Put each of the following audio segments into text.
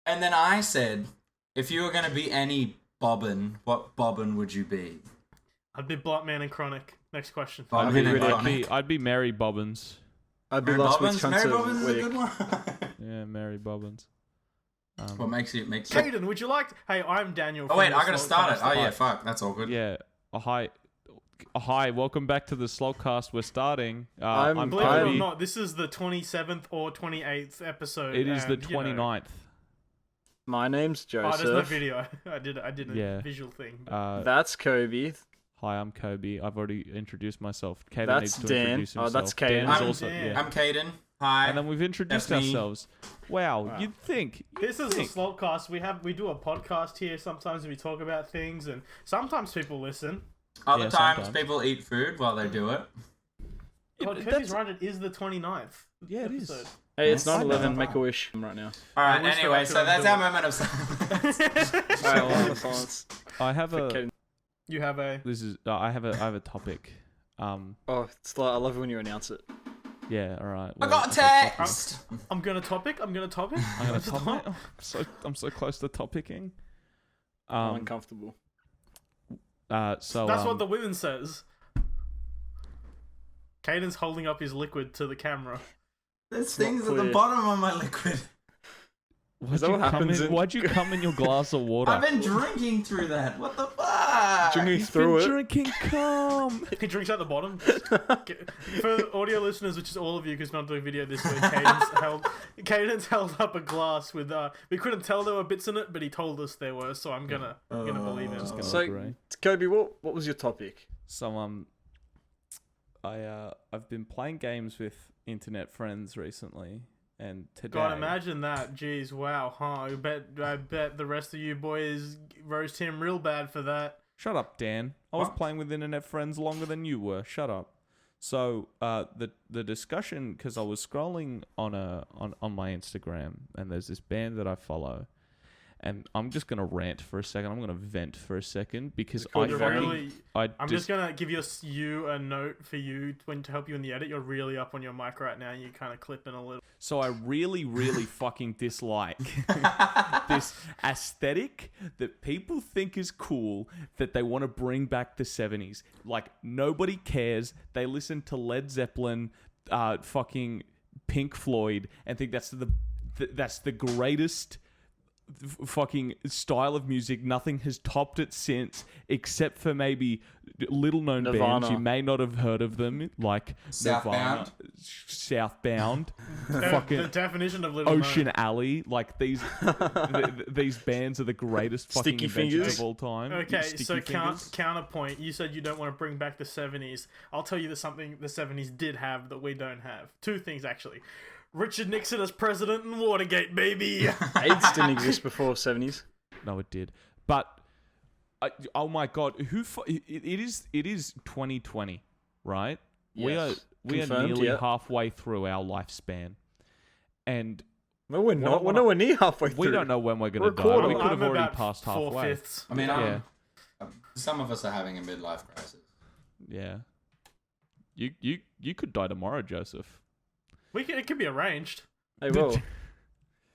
And then I said, if you were going to be any bobbin, what bobbin would you be? I'd be Bluntman and Chronic. Next question. I'd be Mary Bobbins. I'd be Mary last Bobbins? week's Mary concert Bobbins is a week. good one. Yeah, Mary Bobbins. What makes you... Caden, would you like... Hey, I'm Daniel. Oh, wait, I from gotta the start it. Slalt Oh, yeah, Cast. fuck. That's all good. Yeah. Hi, welcome back to the Slalt Cast. We're starting. I'm Believe it or Kobe. not, this is the 27th or 28th episode. It is the and, 29th. My name's Oh, there's no Joseph. video. I did a visual thing. That's Kobe. Hi, I'm Kobe. I've already introduced myself. Caden That's needs to Dan. introduce himself. Oh, that's Caden. Dan is I'm also, Dan. yeah. I'm Caden. Hi. And then we've introduced That's me. ourselves. Wow, you'd think. This is the Slalt Cast. We do a podcast here. Sometimes we talk about things, and sometimes people listen. Other Yeah, times sometimes. people eat food while they do it. God, Kobe's right. It is the 29th. Yeah, it is. episode. Hey, it's I know. 9/11. Make a wish right now. Alright, wish that anyway, I so could that's undo our it. moment of silence. Alright, well, silence. I have a. Caden. You have a... I have a topic. Oh, it's like, I love it when you announce it. Yeah. All right. I got a okay, text! I'm gonna topic. I'm gonna topic. I'm so close to topicking. I'm uncomfortable. So That's what the women says. Caden's holding up his liquid to the camera. There's not things at the clear. bottom of my liquid. Is that what happens in- Why'd you come in your glass of water? I've been drinking through that. What the fuck? Drinking You've through been it. drinking cum. He drinks at the bottom. For audio listeners, which is all of you, because we're not doing video this week, Caden's held up a glass with we couldn't tell there were bits in it, but he told us there were, so I'm gonna believe him. So, Agree. Kobe, what was your topic? So I've been playing games with internet friends recently, and today. God, imagine that. Jeez, wow, huh? I bet the rest of you boys roast him real bad for that. Shut up, Dan. I was What? playing with internet friends longer than you were. Shut up. So the discussion, because I was scrolling on my Instagram, and there's this band that I follow, and I'm just gonna rant for a second. I'm gonna vent for a second because Cool, I you're fucking really- I'm just gonna give you a note for you to help you in the edit. You're really up on your mic right now. You're kind of clipping a little. So I really, really fucking dislike this aesthetic that people think is cool, that they want to bring back the 70s. Like, nobody cares. They listen to Led Zeppelin, fucking Pink Floyd, and think that's the greatest fucking style of music. Nothing has topped it since, except for maybe little known bands. Nirvana. You may not have heard of them, like Nirvana, Southbound, The fucking definition of little Ocean known. Alley. Like these these bands are the greatest fucking Sticky inventions Fingers. of all time. Okay, Sticky so Fingers. counterpoint. You said you don't want to bring back the 70s. I'll tell you that something the 70s did have that we don't have. Two things, actually. Richard Nixon as president and Watergate, baby. AIDS didn't exist before 70s. No, it did. But oh my god, it is 2020, right? Yes. We are Confirmed, nearly yeah. halfway through our lifespan, and No, we're not. We're nowhere near halfway through. we don't know when we're going to We're a die. quarter. We could have I'm already about passed halfway. 4/5. I mean, Yeah. some of us are having a midlife crisis. Yeah, you could die tomorrow, Joseph. It could be arranged. Hey, well,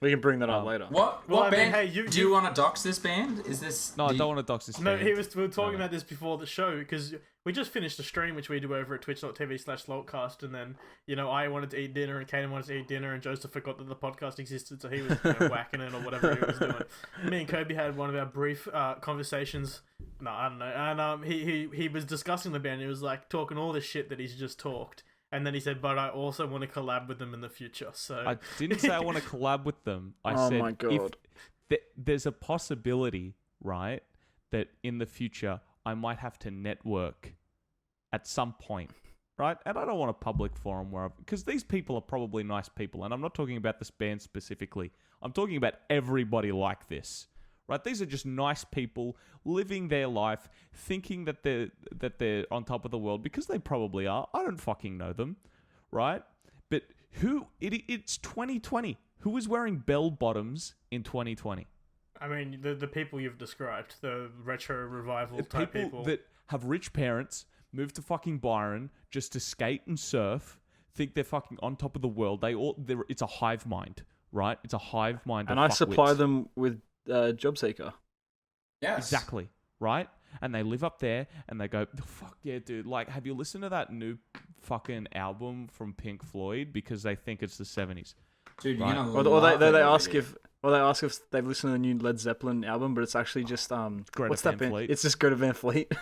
we can bring that up Um, later. What Well, I mean, band? hey, do you want to dox this band? Is this... No, I don't want to dox this. No, band. we were talking about this before the show because we just finished a stream which we do over at twitch.tv/SlaltCast, and then I wanted to eat dinner and Kaden wanted to eat dinner, and Joseph forgot that the podcast existed, so he was whacking it or whatever he was doing. Me and Kobe had one of our brief conversations. No, I don't know, and he was discussing the band. He was like talking all this shit that he's just talked. And then he said, but I also want to collab with them in the future. So I didn't say I want to collab with them. I Oh said my God. if there's a possibility, right, that in the future I might have to network at some point, right? And I don't want a public forum because these people are probably nice people, and I'm not talking about this band specifically. I'm talking about everybody like this. Right, these are just nice people living their life, thinking that they're on top of the world because they probably are. I don't fucking know them, right? But it's 2020. Who is wearing bell bottoms in 2020? I mean, the people you've described, the retro revival type people. That have rich parents, move to fucking Byron just to skate and surf, think they're fucking on top of the world. It's a hive mind, right? It's a hive mind. And of I supply fuckwits. them with job seeker. Yes. Exactly, right? And they live up there, and they go, "Fuck yeah, dude!" Like, have you listened to that new fucking album from Pink Floyd? Because they think it's the 70s. Dude, Right. you're gonna Or love they it ask already. if they've listened to the new Led Zeppelin album, but it's actually just Greta what's Van that band? Fleet. It's just Greta Van Fleet.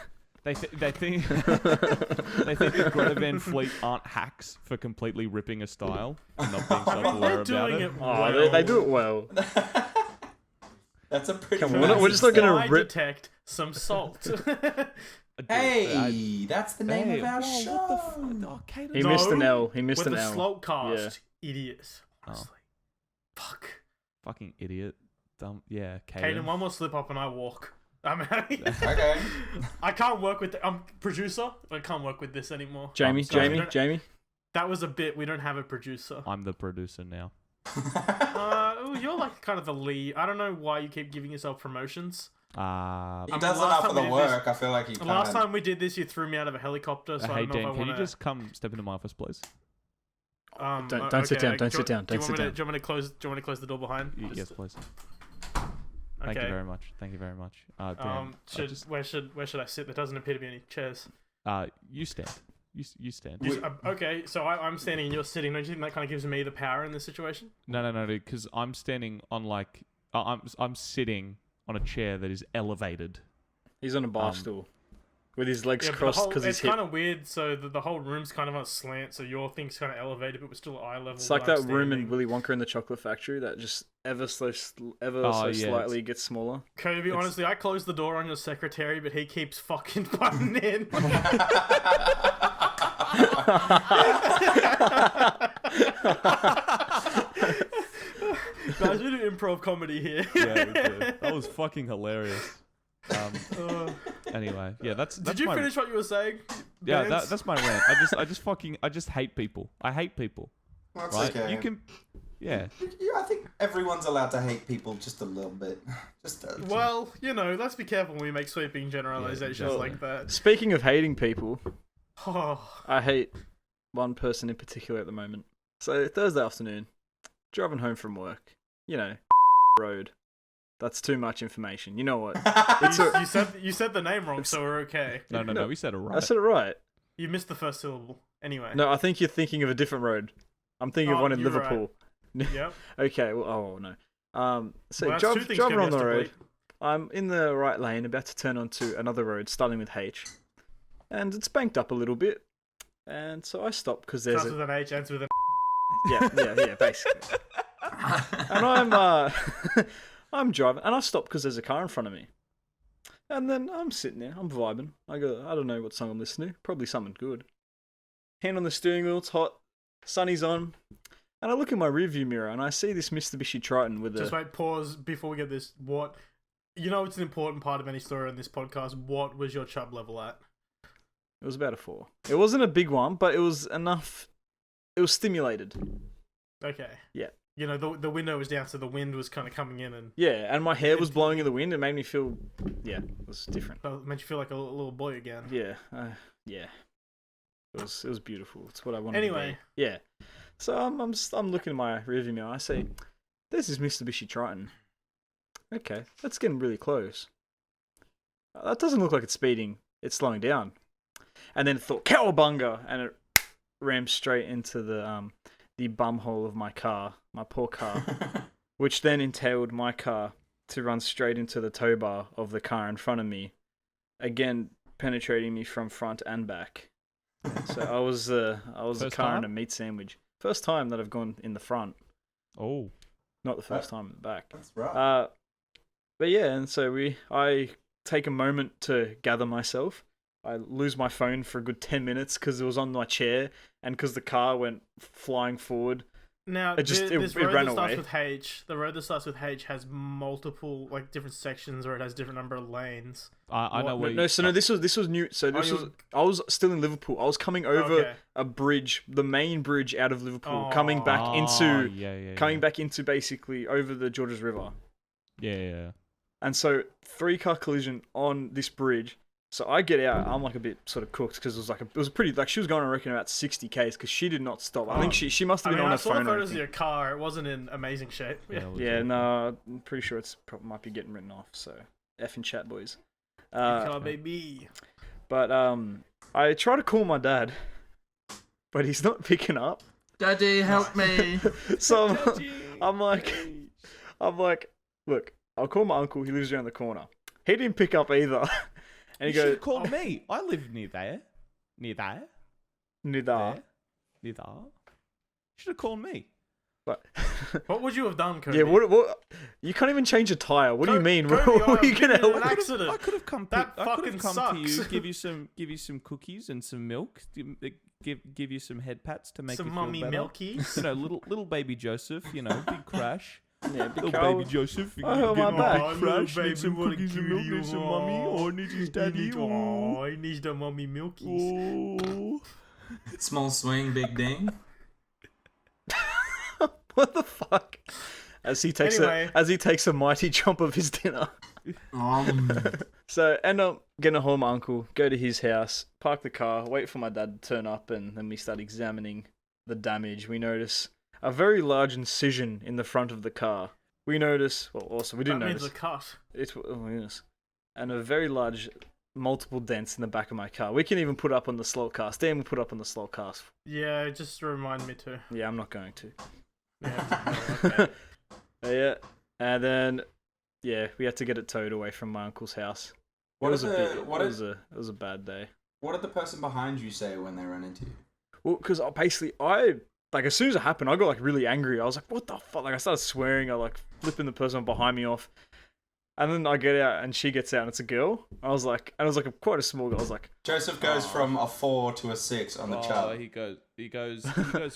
They think they think that Greta Van Fleet aren't hacks for completely ripping a style and not being self-aware They're about doing it. it Oh, well. they do it well. That's a pretty. Come on, we're just not gonna I rip. detect some salt. Hey, that's the name of our whoa, show. what the fuck? Oh, Caden. He missed an No, L. He missed With an the L. Slalt Cast, idiots. Oh. Honestly. Fuck. Fucking idiot. Dumb. Yeah, Caden, Caden. one more slip up and I walk. I'm Okay. I can't work with. I'm producer. I can't work with this anymore. Jamie, Sorry, Jamie, Jamie. That was a bit. We don't have a producer. I'm the producer now. You're like kind of the lead. I don't know why you keep giving yourself promotions. He Um, does last enough of time we the did work. I feel like he. The last time we did this, you threw me out of a helicopter. So I Hey don't know Dan, if I can want you just come step into my office, please? Don't sit down, don't sit down, Do you don't want sit me to? Do you want me to close? Do you want me to close the door behind? Yes, please. Thank Okay. you very much. Thank you very much. Dan, Where should I sit? There doesn't appear to be any chairs. you stand. You stand. Okay, so I'm standing and you're sitting. Don't you think that kind of gives me the power in this situation? No, because I'm standing on like I'm sitting on a chair that is elevated. He's on a bar stool with his legs Yeah, but crossed because he's it's hit. kind of weird. So the whole room's kind of on a slant. So your thing's kind of elevated, but we're still at eye level. It's like but that I'm room in standing. Willy Wonka in the Chocolate Factory that just ever so yeah, slightly gets smaller. Kobe, honestly, I closed the door on your secretary, but he keeps fucking butting in. Guys, we do improv comedy here. Yeah, we did. That was fucking hilarious. Anyway, yeah, that's Did you my, finish what you were saying? Yeah, Vance? that's my rant. I just hate people. I hate people. That's Right? okay. You can, yeah. I think everyone's allowed to hate people just a little bit. Just. Well, let's be careful when we make sweeping generalizations Yeah, like that. Speaking of hating people, Oh, I hate one person in particular at the moment. So Thursday afternoon, driving home from work, road. That's too much information. You know what? you said the name wrong, so we're okay. No, we said it right. I said it right. You missed the first syllable. Anyway. No, I think you're thinking of a different road. I'm thinking of Oh, one in you're Liverpool. Yep. Okay. Well, oh no. So Well, that's two things driving Kobe on the has to road. bleep. I'm in the right lane, about to turn onto another road, starting with H, and it's banked up a little bit, and so I stop because there's Starts with an H, ends with an. yeah, basically. And I'm driving, and I stop because there's a car in front of me. And then I'm sitting there, I'm vibing. I don't know what song I'm listening to, probably something good. Hand on the steering wheel, it's hot, sunny's on, and I look in my rearview mirror and I see this Mitsubishi Triton with Just wait, pause before we get this. What? It's an important part of any story on this podcast. What was your chub level at? It was about a 4. It wasn't a big one, but it was enough. It was stimulated. Okay. Yeah. The window was down, so the wind was kind of coming in and Yeah, and my hair was blowing in the wind. It made me feel, it was different. made you feel like a little boy again. Yeah, yeah. It was beautiful. It's what I wanted. Anyway. To be. Yeah. So I'm looking at my rearview mirror. I see, there's this Mitsubishi Triton. Okay, that's getting really close. That doesn't look like it's speeding. It's slowing down. And then it thought cowabunga, and it rammed straight into the bumhole of my car, my poor car, which then entailed my car to run straight into the tow bar of the car in front of me, again penetrating me from front and back. So I was a First car time? and a meat sandwich. First time that I've gone in the front, Oh, not the first time in the back. That's right. But yeah, and so I take a moment to gather myself. I lose my phone for a good 10 minutes because it was on my chair and because the car went flying forward. Now, It just- this it road ran that starts away. with H, the road that starts with H has multiple, different sections, or it has different number of lanes. I know where. No, this was new. So this you was were- I was still in Liverpool. I was coming over Okay. a bridge, the main bridge out of Liverpool, Oh. coming back into yeah. back into basically over the Georges River. Yeah. And so 3-car collision on this bridge. So I get out. I'm like a bit sort of cooked because it was pretty like she was going, I reckon, about 60 k's because she did not stop. I think she must have been on her phone. I saw the photos of your car. It wasn't in amazing shape. Yeah, no, I'm pretty sure might be getting written off. So effing chat, boys. Car baby. But I try to call my dad, but he's not picking up. Daddy, help me. So I'm like, look, I'll call my uncle. He lives around the corner. He didn't pick up either. And he you should goes, have called me. I live near there. Near there. Nida. There. Near there. You should have called me. But What would you have done, Cody? yeah, what? You can't even change a tire. What do you mean? Cody, What are you gonna help? an accident. I could have come. That I could fucking have come to you, sucks. give you some cookies and some milk. Give you some head pats to make Some you feel mummy better. milkies. You know, little baby Joseph. You know, big crash. Yeah, big Little cow. baby Joseph. I hurt my back. Crash. Little Need some baby, what a cookies and milk. cutie Need some you mummy. are. Or need his daddy. Oh, he needs the mummy milkies. Oh. Small swing, big ding. What the fuck? As he takes a mighty chomp of his dinner. So end up getting a hold of my uncle, go to his house, park the car, wait for my dad to turn up, and then we start examining the damage. We notice a very large incision in the front of the car. We notice, well, also we didn't That means notice. a cut. Oh yes, and a very large, multiple dents in the back of my car. We can even put up on the Slalt Cast. Dan will put up on the Slalt Cast. Yeah, just remind me to. Yeah, I'm not going to. Yeah. Okay. Yeah, and then we had to get it towed away from my uncle's house. It was a bad day. What did the person behind you say when they ran into you? Well, because I like as soon as it happened, I got like really angry. I was like, "What the fuck?" Like I started swearing. I like flipping the person behind me off, and then I get out and she gets out and it's a girl. I was like, and it was like quite a small girl. I was like, Joseph goes from a 4 to a 6 on the chart. He goes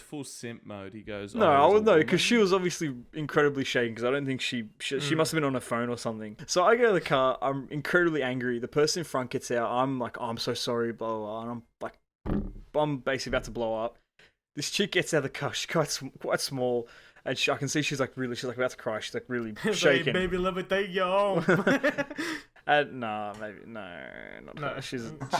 full simp mode. He goes. no, I would know because she was obviously incredibly shaken because I don't think she must have been on her phone or something. So I get out of the car. I'm incredibly angry. The person in front gets out. I'm like, oh, I'm so sorry, blah blah blah. And I'm like, I'm basically about to blow up. This chick gets out of the car. She's quite small, and I can see she's like about to cry. She's like really shaking. Baby, let me take you home. No, maybe no, not no.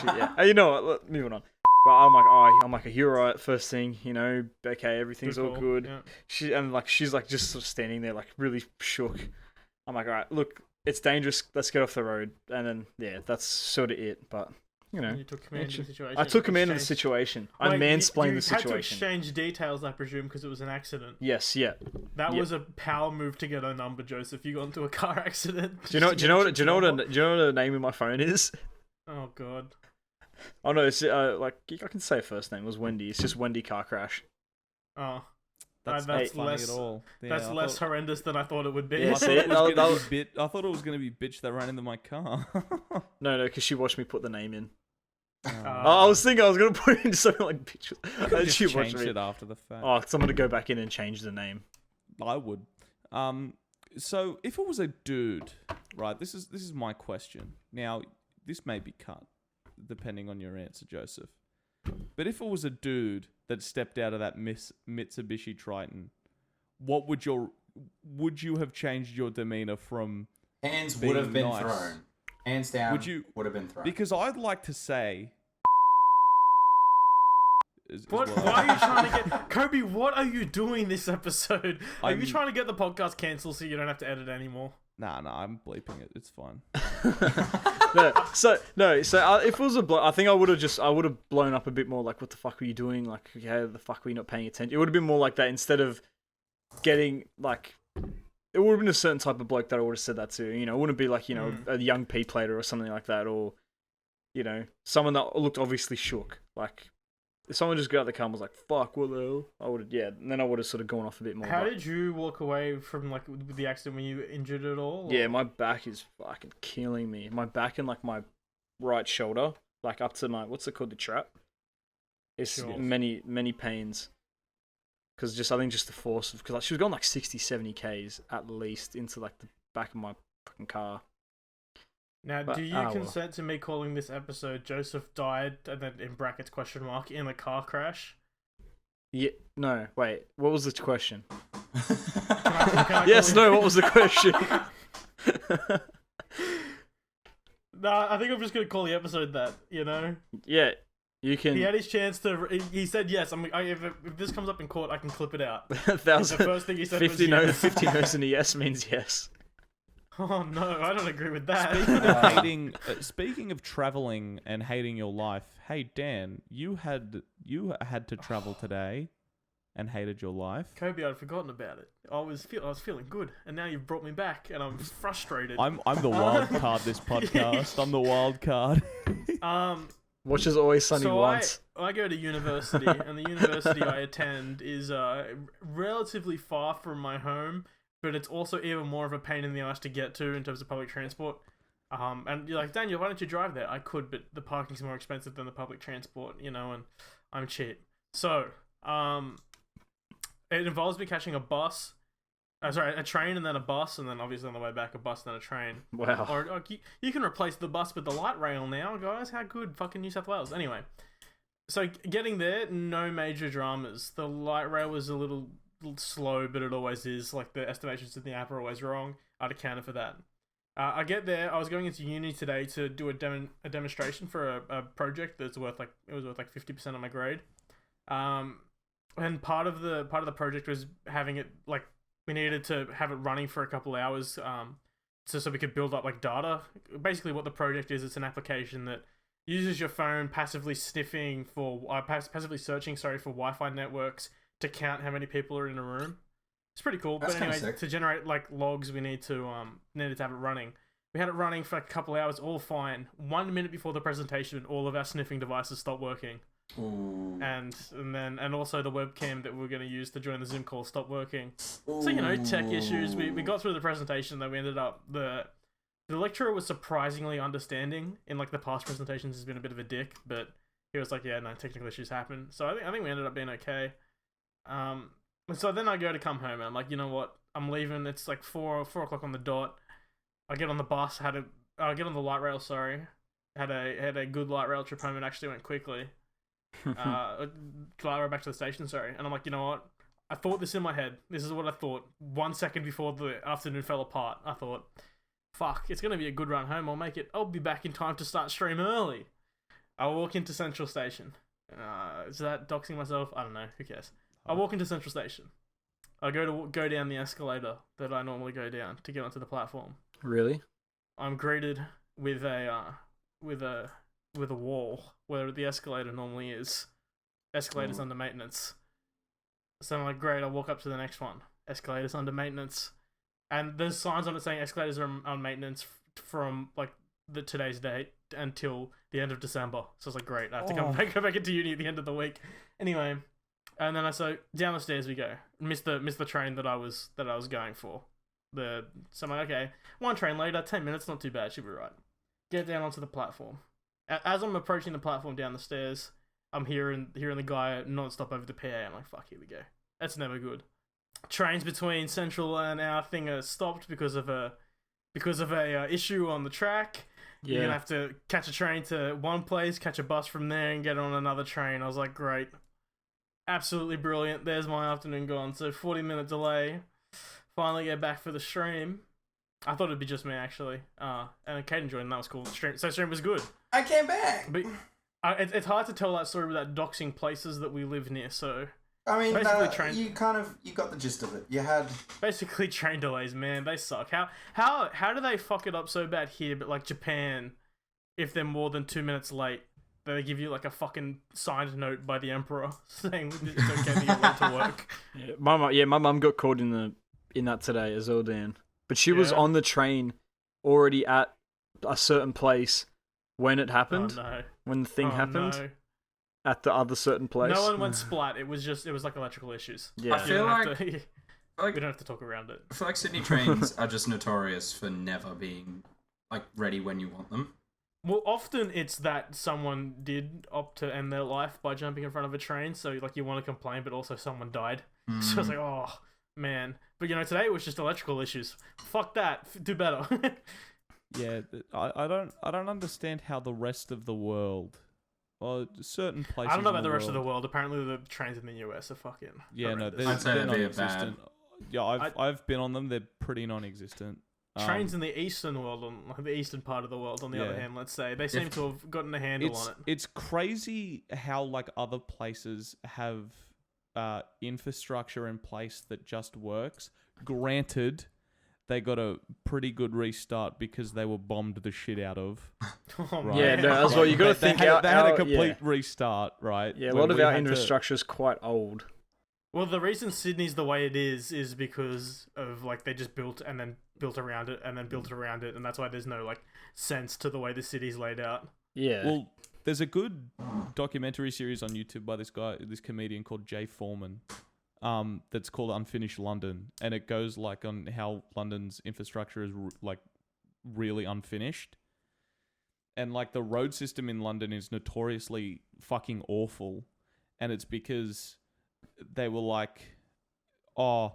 Yeah. You know what? Moving on. But I'm like, you're right. First thing, you know, okay, everything's all good. Yeah. She's like just sort of standing there, like really shook. I'm like, all right, look, it's dangerous. Let's get off the road. And then that's sort of it. But you know, you took command of the situation. I took command of the situation. I mansplained the situation. You had to exchange details, I presume, because it was an accident. Yes, yeah. That was a power move to get her number, Joseph. You got into a car accident. Do you know what the name of my phone is? Oh god. Oh no, it's like I can say her first name. It was Wendy. It's just Wendy car crash. Oh. That's not funny less at all. Yeah, that's less horrendous than I thought it would be. Yeah, I thought it was going to be bitch that ran into my car. No, because she watched me put the name in. Oh. I was thinking I was going to put it into something like bitch. And she changed it after the fact. Oh, someone to go back in and change the name. I would. So if it was a dude, right? This is my question. Now, this may be cut, depending on your answer, Joseph. But if it was a dude that stepped out of that Mitsubishi Triton, would you have changed your demeanor from hands being would have been nice? thrown. Hands down would have been thrown. Because I'd like to say Why are you trying to get Kobe? What are you doing this episode? Are you trying to get the podcast cancelled so you don't have to edit anymore? Nah, I'm bleeping it. It's fine. So if it was I think I would have blown up a bit more. Like, what the fuck were you doing? Like, how the fuck were you not paying attention? It would have been more like that instead of getting like. It would have been a certain type of bloke that I would have said that to. You know, it wouldn't be like, you know, a young P plater or something like that, or you know, someone that looked obviously shook. Like, if someone just got out of the car and was like, "Fuck, what the hell?" I would have, and then I would have sort of gone off a bit more. How did you walk away from like with the accident? Were you injured at all? Or? Yeah, my back is fucking killing me. My back and like my right shoulder, like up to my what's it called, the trap. It's many pains. Because I think just the force of because like, she was going like 60, 70 k's at least into like the back of my fucking car. Now, do you consent to me calling this episode "Joseph died" and then in brackets question mark in a car crash? Yeah. No. Wait. What was the question? Can I yes. No. What was the question? Nah, I think I'm just gonna call the episode that. You know. Yeah, you can. He had his chance to. He said yes. If this comes up in court, I can clip it out. 1,000. The first thing he said 50 was no, yes. 50 no's and a yes means yes. Oh no, I don't agree with that. Speaking of traveling and hating your life, hey Dan, you had to travel today, and hated your life. Kobe, I'd forgotten about it. I was feeling good, and now you've brought me back, and I'm frustrated. I'm the wild card this podcast. I'm the wild card. Watch is always sunny So once. I go to university, and the university I attend is relatively far from my home, but it's also even more of a pain in the ass to get to in terms of public transport. And you're like, Daniel, why don't you drive there? I could, but the parking's more expensive than the public transport, you know, and I'm cheap. So, it involves me catching a train and then a bus, and then obviously on the way back a bus and then a train. Wow. Or you can replace the bus with the light rail now, guys. How good, fucking New South Wales. Anyway, so getting there, no major dramas. The light rail was a little slow, but it always is. Like, the estimations in the app are always wrong. I'd accounted for that. I get there. I was going into uni today to do a demonstration for a project that's worth like 50% of my grade. And part of the project was having it, like, we needed to have it running for a couple hours, so we could build up like data. Basically, what the project is, it's an application that uses your phone passively searching for Wi-Fi networks to count how many people are in a room. It's pretty cool. That's but anyway, sick. to generate like logs, we needed to have it running. We had it running for a couple hours, all fine. 1 minute before the presentation, all of our sniffing devices stopped working. Ooh. And also the webcam that we were going to use to join the Zoom call stopped working. So, you know, tech issues. We got through the presentation, though we ended up the lecturer was surprisingly understanding. In like the past presentations, he's been a bit of a dick, but he was like, yeah, no, technical issues happen. So I think we ended up being okay. So then I go to come home and I'm like, you know what? I'm leaving. It's like 4 o'clock on the dot. I get on the bus. I get on the light rail. Sorry, had a good light rail trip home and actually went quickly. Light rail back to the station. Sorry, and I'm like, you know what? I thought this in my head. This is what I thought. 1 second before the afternoon fell apart, I thought, fuck, it's gonna be a good run home. I'll make it. I'll be back in time to start stream early. I walk into Central Station. Is that doxing myself? I don't know. Who cares? I walk into Central Station. I go down the escalator that I normally go down to get onto the platform. Really? I'm greeted with a wall where the escalator normally is. Escalator's under maintenance. So I'm like, great. I'll walk up to the next one. Escalator's under maintenance, and there's signs on it saying escalators are on maintenance from like today's date until the end of December. So I was like, great. I have to go back into uni at the end of the week. Anyway. And then down the stairs we go. Missed the train that I was going for. So I'm like, okay, one train later, 10 minutes, not too bad, should be right. Get down onto the platform. As I'm approaching the platform down the stairs, I'm hearing the guy non-stop over the PA. I'm like, fuck, here we go. That's never good. Trains between Central and our thing are stopped because of a issue on the track. Yeah. You're gonna have to catch a train to one place, catch a bus from there, and get on another train. I was like, great. Absolutely brilliant. There's my afternoon gone. So 40-minute delay. Finally get back for the stream. I thought it'd be just me actually. And Caden joined. And that was cool. Stream was good. I came back. But it's hard to tell that story without doxing places that we live near. So I mean, basically you got the gist of it. You had basically train delays, man. They suck. How do they fuck it up so bad here? But like Japan, if they're more than 2 minutes late, they give you like a fucking signed note by the emperor saying it's okay to get late to work. My mum got caught in that today as well, Dan. But she was on the train already at a certain place when it happened. Oh, no. When the thing happened. No. At the other certain place. No one went splat. It was like electrical issues. Yeah. I feel like we don't have to talk around it. I feel like Sydney trains are just notorious for never being like ready when you want them. Well, often it's that someone did opt to end their life by jumping in front of a train, so like you want to complain, but also someone died. So it's like, oh man. But you know, today it was just electrical issues. Fuck that. Do better. Yeah, I don't understand how the rest of the world, or certain places. I don't know about the rest of the world. Apparently, the trains in the US are fucking. Yeah, horrendous. no, I'd say they're they're non-existent. Yeah, I've been on them. They're pretty non-existent. trains in the eastern world, on like the eastern part of the world, on the other hand, let's say, they seem to have gotten a handle on it. It's crazy how like other places have infrastructure in place that just works. Granted, they got a pretty good restart because they were bombed the shit out of. Right? Yeah, no, that's what you got to think. They had a complete restart, right? Yeah, a lot of our infrastructure is quite old. Well, the reason Sydney's the way it is because of like they just built and then built around it and then built around it, and that's why there's no like sense to the way the city's laid out. Yeah. Well, there's a good documentary series on YouTube by this comedian called Jay Foreman. That's called Unfinished London, and it goes like on how London's infrastructure is like really unfinished, and like the road system in London is notoriously fucking awful, and it's because they were like, oh,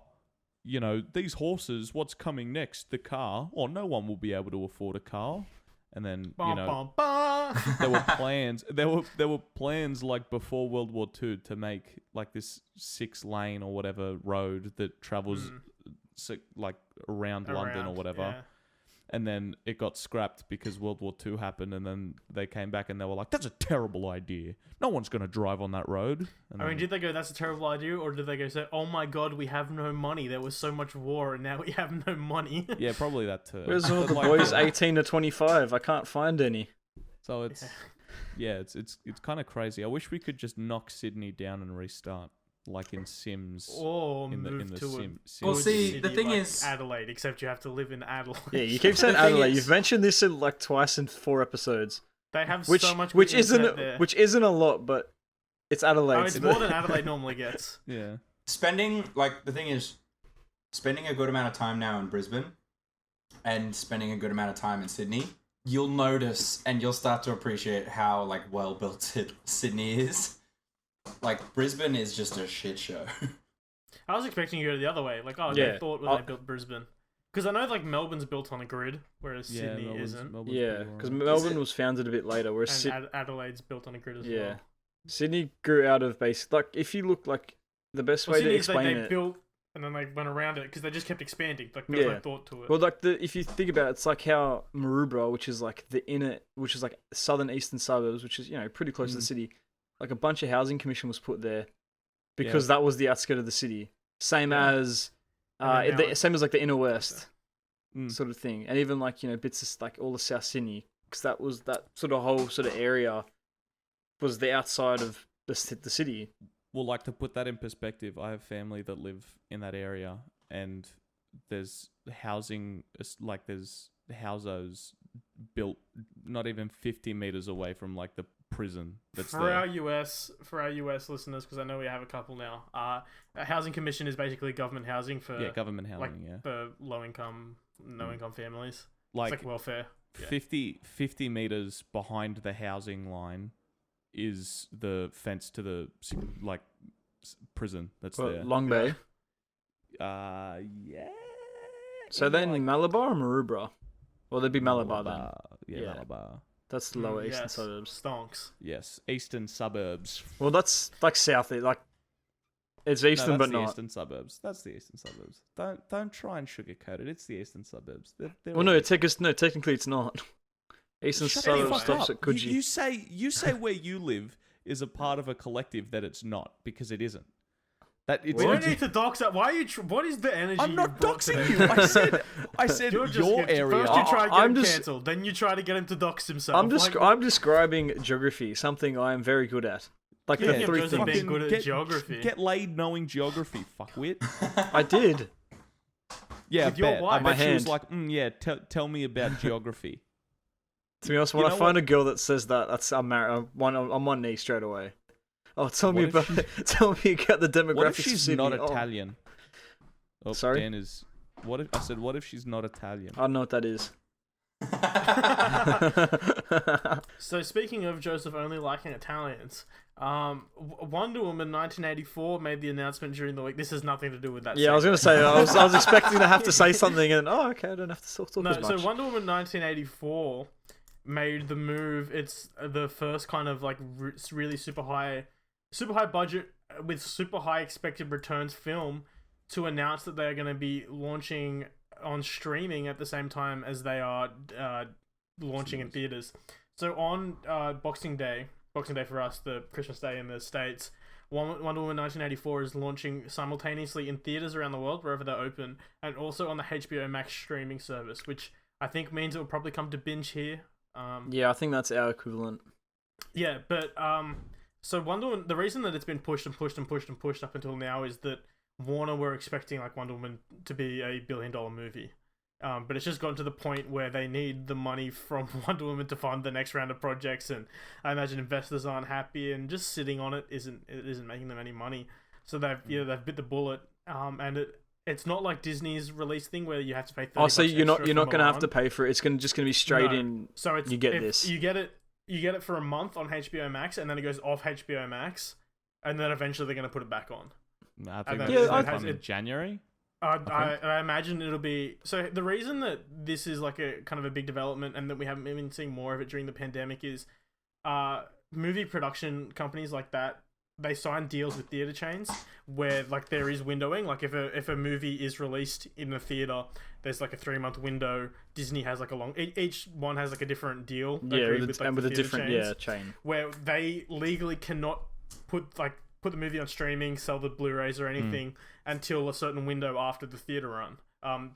you know, these horses, what's coming next? The car? Or no one will be able to afford a car. And then, you know, there were plans. There were plans like before World War II to make like this 6-lane or whatever road that travels like around London or whatever. Yeah. And then it got scrapped because World War II happened, and then they came back and they were like, that's a terrible idea. No one's going to drive on that road. And I mean, did they go, that's a terrible idea? Or did they go say, oh my god, we have no money. There was so much war and now we have no money. Yeah, probably that too. Where's all the boys 18 to 25? I can't find any. So it's, it's kind of crazy. I wish we could just knock Sydney down and restart. Like in Sims, or in move the to Sim. Well, see, city the thing like is, Adelaide, except you have to live in Adelaide. Yeah, you keep saying The thing Adelaide. is- You've mentioned this in like twice in 4 episodes. They have Which so much which good isn't internet there. which isn't a lot, but it's Adelaide. Oh, it's so more than Adelaide normally gets. Yeah. spending a good amount of time now in Brisbane and spending a good amount of time in Sydney, you'll notice and you'll start to appreciate how like well built Sydney is. Like Brisbane is just a shit show. I was expecting you to go the other way. Like, oh, Yeah. they thought when they built Brisbane. Because I know like Melbourne's built on a grid, whereas Sydney isn't. yeah, because Melbourne was founded a bit later, whereas And Adelaide's built on a grid as well. Sydney grew out of basic. Like if you look like the best way to Sydney's explain like they it. built and then they went around it because they just kept expanding. Like there was no thought to it. Well, like if you think about it, it's like how Maroubra, which is like which is like southern eastern suburbs, which is pretty close to the city. Like a bunch of housing commission was put there because that was the outskirt of the city. Same as, same as like the inner west sort of thing, and even like bits of like all the South Sydney, because that was that sort of whole sort of area was the outside of the city. Well, like to put that in perspective, I have family that live in that area, and there's housing, like there's houses built not even 50 meters away from like the prison that's for our US listeners, because I know we have a couple now. A housing commission is basically government housing for government housing, for low income, no income families. Like, it's like welfare. 50 meters behind the housing line is the fence to the like prison that's there. Long Bay. Yeah. So then Malabar or Maroubra? Well, there'd be Malabar then. Yeah, Malabar. That's the lower eastern Yes, suburbs. Stonks. Yes, eastern suburbs. Well, that's like south. Like it's eastern, No, but that's the not. eastern suburbs. That's the eastern suburbs. Don't try and sugarcoat it. It's the eastern suburbs. They're Well, no, technically it's not. Eastern Shut the suburbs fuck stops up. at Coogee. You say where you live is a part of a collective that it's not, because it isn't. That it's We don't need to dox that. Why are you? What is the energy? I'm not you brought doxing today? you. I said You're just your getting- area. First you try to get I'm him just- cancelled, then you try to get him to dox himself. I'm describing geography, something I am very good at. Like Yeah, the three Joseph things. being good at geography. Get laid knowing geography, fuckwit. I did. Yeah, With your I wife. bet My she was hand. like, tell me about geography. To be honest, when You I know find a girl that says that, I'm married. I'm on one knee straight away. Oh, tell me What if about tell me about the demographics. What if she's of Sydney. not Oh, Italian? Oh, Sorry? Dan is. What if she's not Italian? I don't know what that is. So speaking of Joseph only liking Italians, Wonder Woman 1984 made the announcement during the week. This has nothing to do with that. Yeah, I was gonna say I was expecting to have to say something, and okay, I don't have to talk No, as much. so Wonder Woman 1984 made the move. It's the first kind of like really super high budget with super high expected returns film to announce that they're going to be launching on streaming at the same time as they are launching in theaters. So on Boxing Day for us, the Christmas Day in the States, Wonder Woman 1984 is launching simultaneously in theaters around the world wherever they're open, and also on the HBO Max streaming service, which I think means it will probably come to binge here. Yeah, I think that's our equivalent. Yeah, but so Wonder Woman, the reason that it's been pushed up until now is that Warner were expecting like Wonder Woman to be a $1 billion movie. But it's just gotten to the point where they need the money from Wonder Woman to fund the next round of projects, and I imagine investors aren't happy, and just sitting on it isn't making them any money. So they've bit the bullet. And it's not like Disney's release thing where you have to pay $30. Oh, so you're not extra going for to have Milan. to pay for it. It's just going to be straight in. So it's you get this. You get it for a month on HBO Max, and then it goes off HBO Max, and then eventually they're going to put it back on. I think And that's then sometime in January. I imagine it'll be so. The reason that this is like a kind of a big development, and that we haven't been seeing more of it during the pandemic, is movie production companies like that, they sign deals with theater chains where like there is windowing. Like if a movie is released in the theater, there's like a 3-month window. Disney has like a long. Each one has like a different deal. Yeah, agreed with like, a the different chains, chain. where they legally cannot put the movie on streaming, sell the Blu-rays or anything until a certain window after the theater run,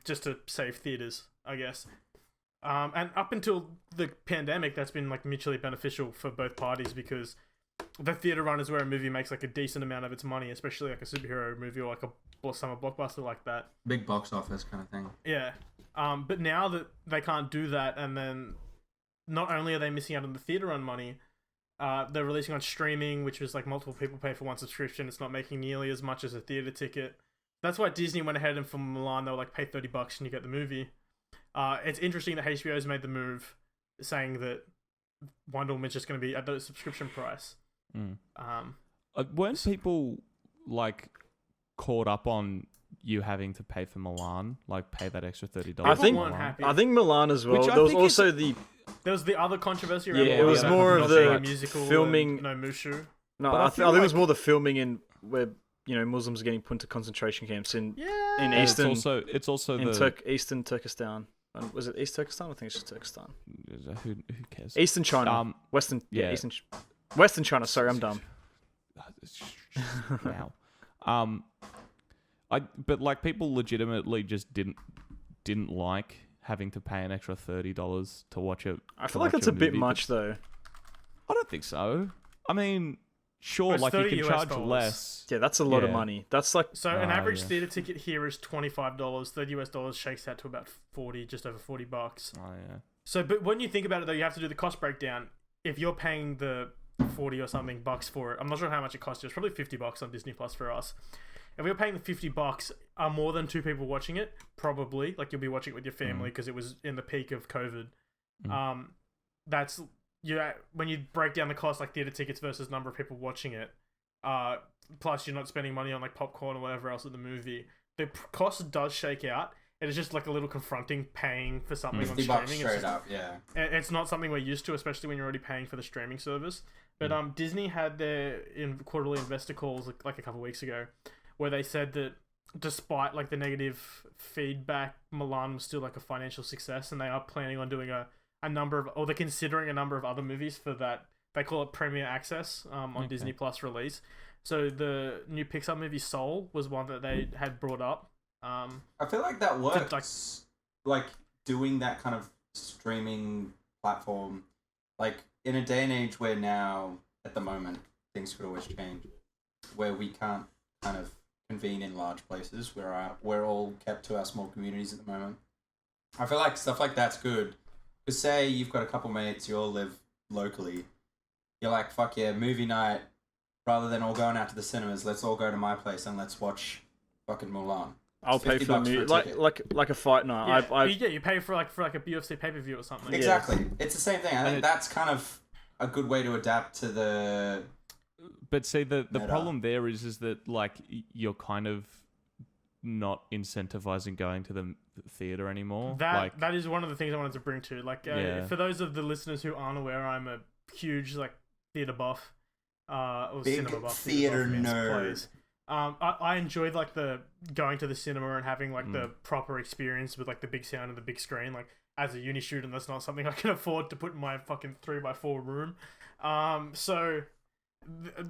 just to save theaters, I guess. And up until the pandemic, that's been like mutually beneficial for both parties, because the theater run is where a movie makes like a decent amount of its money, especially like a superhero movie or like a summer blockbuster like that. Big box office kind of thing. Yeah. But now that they can't do that, and then not only are they missing out on the theater run money, they're releasing on streaming, which was like multiple people pay for one subscription. It's not making nearly as much as a theater ticket. That's why Disney went ahead, and for Milan, they were like, pay $30 and you get the movie. It's interesting that HBO's made the move, saying that Wonder Woman's just going to be at the subscription price. Weren't people like caught up on you having to pay for Milan, like pay that extra $30? I think weren't happy. I think Milan as well. Which I There was think also the There was the other controversy Yeah, around it Milan was about more not of being the a musical filming- and no Mushu. no. But I I think feel it was like- more the filming in where Muslims are getting put into concentration camps in Yeah. in And eastern it's also in the Eastern Turkestan. Was it East Turkestan? I think it's just Turkestan. who cares? Eastern China. Western. Yeah. yeah. Western China. Sorry, I'm dumb. Wow. But like people legitimately just didn't like having to pay an extra $30 to watch it. I feel like that's a bit much though. I don't think so. I mean, sure, It's like you $30 can charge dollars. less. Yeah, that's a lot of Yeah. money. That's like So an average yeah. theater ticket here is $25. $30 shakes out to about 40, just over $40. Oh yeah. So, but when you think about it, though, you have to do the cost breakdown. If you're paying the 40 or something bucks for it, I'm not sure how much it costs you. It's probably $50 on Disney Plus for us. If you're paying the $50, are more than 2 people watching it? Probably. Like you'll be watching it with your family because it was in the peak of COVID. That's when you break down the cost, like theater tickets versus number of people watching it. Plus, you're not spending money on like popcorn or whatever else at the movie. The cost does shake out. It is just like a little confronting paying for something on $50 streaming. straight It's up, yeah. It's not something we're used to, especially when you're already paying for the streaming service. But Disney had their quarterly investor calls like a couple of weeks ago, where they said that despite like the negative feedback, Milan was still like a financial success, and they are planning on doing a number of, or they're considering a number of other movies for that. They call it Premier Access on Disney Plus release. So the new Pixar movie Soul was one that they had brought up. I feel like that works. Like doing that kind of streaming platform, like in a day and age where now, at the moment, things could always change, where we can't kind of convene in large places, where we're all kept to our small communities at the moment. I feel like stuff like that's good. Because say you've got a couple mates, you all live locally, you're like, fuck yeah, movie night, rather than all going out to the cinemas, let's all go to my place and let's watch fucking Mulan. I'll pay for the $50 movie, for a ticket. like a fight night. Yeah, you pay for like a UFC pay-per-view or something. Exactly. It's the same thing. I think that's kind of a good way to adapt to the... But see, the Meta. problem there is that like you're kind of not incentivizing going to the theater anymore. That is one of the things I wanted to bring to. Like, for those of the listeners who aren't aware, I'm a huge like theater buff, or Big cinema buff, theater buff, nerd. plays. I enjoyed like the going to the cinema and having like the proper experience with like the big sound and the big screen. Like as a uni student, that's not something I can afford to put in my fucking 3x4 room. So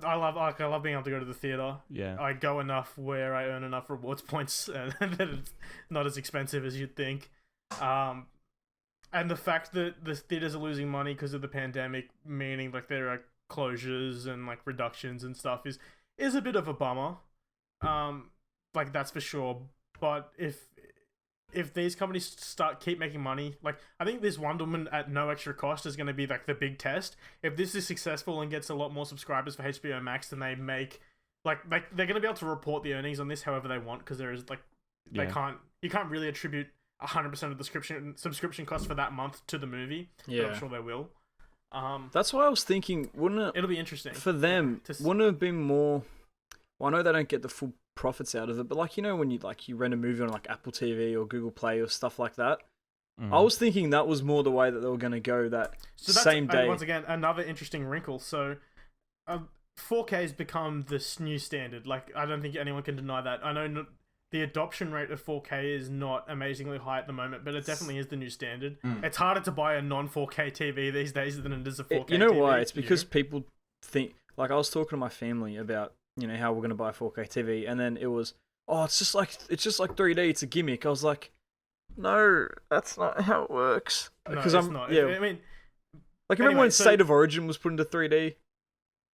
I love being able to go to the theater. Yeah. I go enough where I earn enough rewards points and that it's not as expensive as you'd think. And the fact that the theaters are losing money because of the pandemic, meaning like there are closures and like reductions and stuff, is a bit of a bummer. Like that's for sure. But if these companies keep making money, like I think this Wonder Woman at no extra cost is going to be like the big test. If this is successful and gets a lot more subscribers for HBO Max, then they make like they're going to be able to report the earnings on this however they want, because there is like you can't really attribute 100% of the subscription cost for that month to the movie. Yeah, but I'm sure they will. That's why I was thinking, it'll be interesting for them. Wouldn't it have been more? Well, I know they don't get the full profits out of it, but like, you know, when you rent a movie on like Apple TV or Google Play or stuff like that, I was thinking that was more the way that they were going to go that same day. Once again, another interesting wrinkle. So 4K has become this new standard. Like, I don't think anyone can deny that. I know the adoption rate of 4K is not amazingly high at the moment, but it definitely is the new standard. It's harder to buy a non-4K TV these days than it is a 4K You know TV. why? It's because people think, like, I was talking to my family about, you know, how we're going to buy a 4K TV, and then it was, oh, it's just like 3D, it's a gimmick. I was like, no, that's not how it works. Because it's not. Yeah, I mean, like, remember when State of Origin was put into 3D?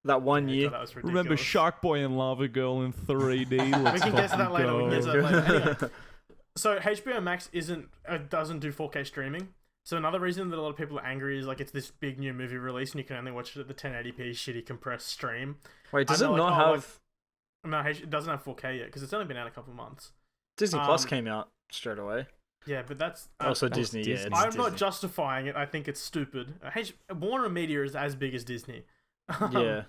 That one year. That was Remember ridiculous. Shark Boy and Lava Girl in 3D? We can get to that later. Anyway, Go. so HBO Max doesn't do 4K streaming. So another reason that a lot of people are angry is like it's this big new movie release and you can only watch it at the 1080p shitty compressed stream. Wait, does it not have? No, it doesn't have 4K yet because it's only been out a couple of months. Disney Plus came out straight away. Yeah, but that's also Disney. Yeah, it's I'm Disney. not justifying it. I think it's stupid. Warner Media is as big as Disney. Yeah.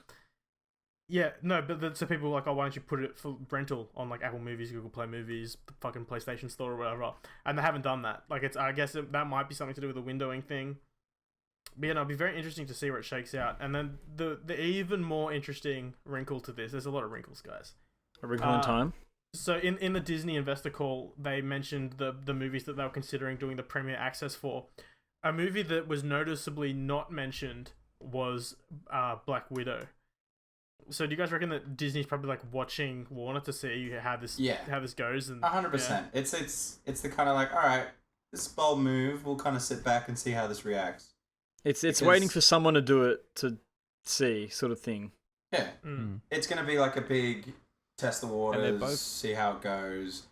Yeah, no, but so people are like, oh, why don't you put it for rental on like Apple Movies, Google Play Movies, the fucking PlayStation Store or whatever? And they haven't done that. Like, I guess that might be something to do with the windowing thing. But yeah, no, it'll be very interesting to see where it shakes out. And then the even more interesting wrinkle to this, there's a lot of wrinkles, guys. A wrinkle in time. So in the Disney investor call, they mentioned the movies that they were considering doing the premiere access for. A movie that was noticeably not mentioned was Black Widow. So do you guys reckon that Disney's probably like watching Warner to see how this goes? And 100%. It's the kind of like, all right, this bold move. We'll kind of sit back and see how this reacts. It's waiting for someone to do it to see, sort of thing. Yeah, it's gonna be like a big test the waters, see how it goes,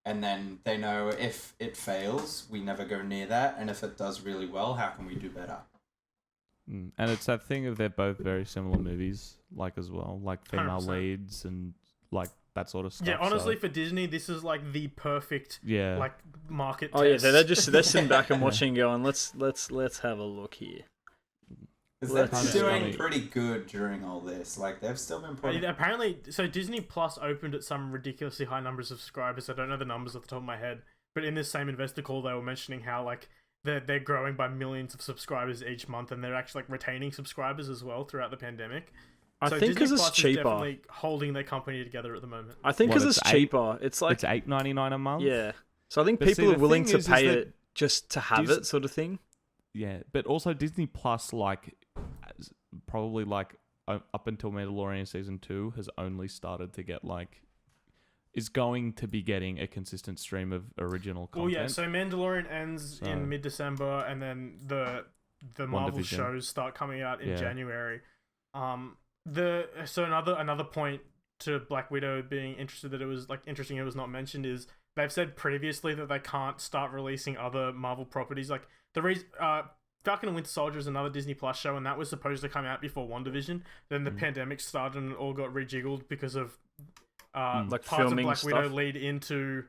and then they know if it fails, we never go near that, and if it does really well, how can we do better? And it's that thing of they're both very similar movies, like as well, like female 100%. leads and like that sort of stuff. Yeah, honestly, for Disney, this is like the perfect like market. Oh test. yeah, they're sitting back and watching, going, let's have a look here. Because they're doing pretty good during all this. Like, they've still been putting... Apparently, so Disney Plus opened at some ridiculously high numbers of subscribers. I don't know the numbers off the top of my head, but in this same investor call, they were mentioning how like they're growing by millions of subscribers each month, and they're actually like retaining subscribers as well throughout the pandemic. I think because it's cheaper. Is definitely holding their company together at the moment. I think because it's cheaper. It's like it's $8.99 a month. Yeah, so I think people are willing to pay it just to have it, sort of thing. Yeah, but also Disney Plus, like, probably like up until Mandalorian season 2 has only started to get like is going to be getting a consistent stream of original content. Well, yeah. So Mandalorian ends in mid-December, and then the Marvel shows start coming out in January. So another point to Black Widow being interesting it was not mentioned is they've said previously that they can't start releasing other Marvel properties. Like the reason Falcon and Winter Soldier is another Disney Plus show, and that was supposed to come out before WandaVision. Then the pandemic started, and it all got rejiggled because of like parts of Black Widow lead into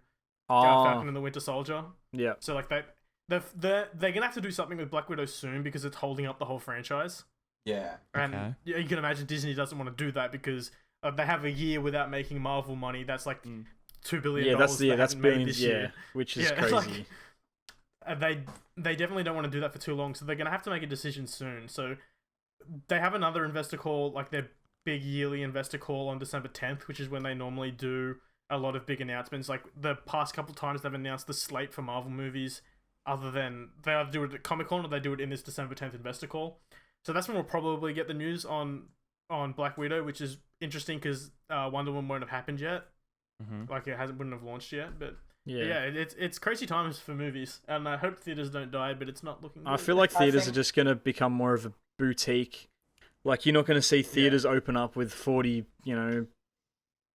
Falcon and the Winter Soldier. Yeah. So like they're gonna have to do something with Black Widow soon because it's holding up the whole franchise. Yeah. And you can imagine Disney doesn't want to do that because they have a year without making Marvel money. That's like $2 billion. That's billions. This year. Which is crazy. They definitely don't want to do that for too long, so they're gonna have to make a decision soon. So they have another investor call, like they're big yearly investor call on December 10th, which is when they normally do a lot of big announcements. Like the past couple times they've announced the slate for Marvel movies, other than they either do it at Comic-Con or they do it in this December 10th investor call. So that's when we'll probably get the news on Black Widow, which is interesting because Wonder Woman won't have happened yet. Like it wouldn't have launched yet, but yeah, it's crazy times for movies, and I hope theaters don't die, but it's not looking good. I feel like theaters are just going to become more of a boutique. Like, you're not going to see theaters open up with 40,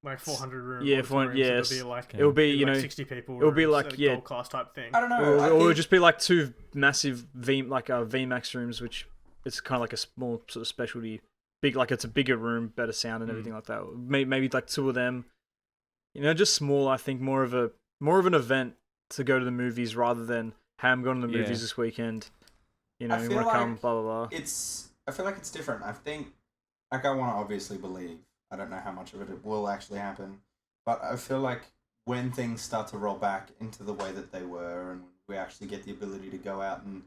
like 400 rooms. Yeah, it'll be, like 60 people. It'll be like, gold class type thing. I don't know. Or it'll just be like two massive VMAX rooms, which it's kind of like a small sort of specialty. Big, like it's a bigger room, better sound and everything like that. Maybe like two of them. Just small. I think more of an event to go to the movies rather than, hey, I'm going to the movies this weekend. You want to come, blah blah blah. I feel like it's different. I think, like, I want to obviously believe. I don't know how much of it will actually happen, but I feel like when things start to roll back into the way that they were, and we actually get the ability to go out and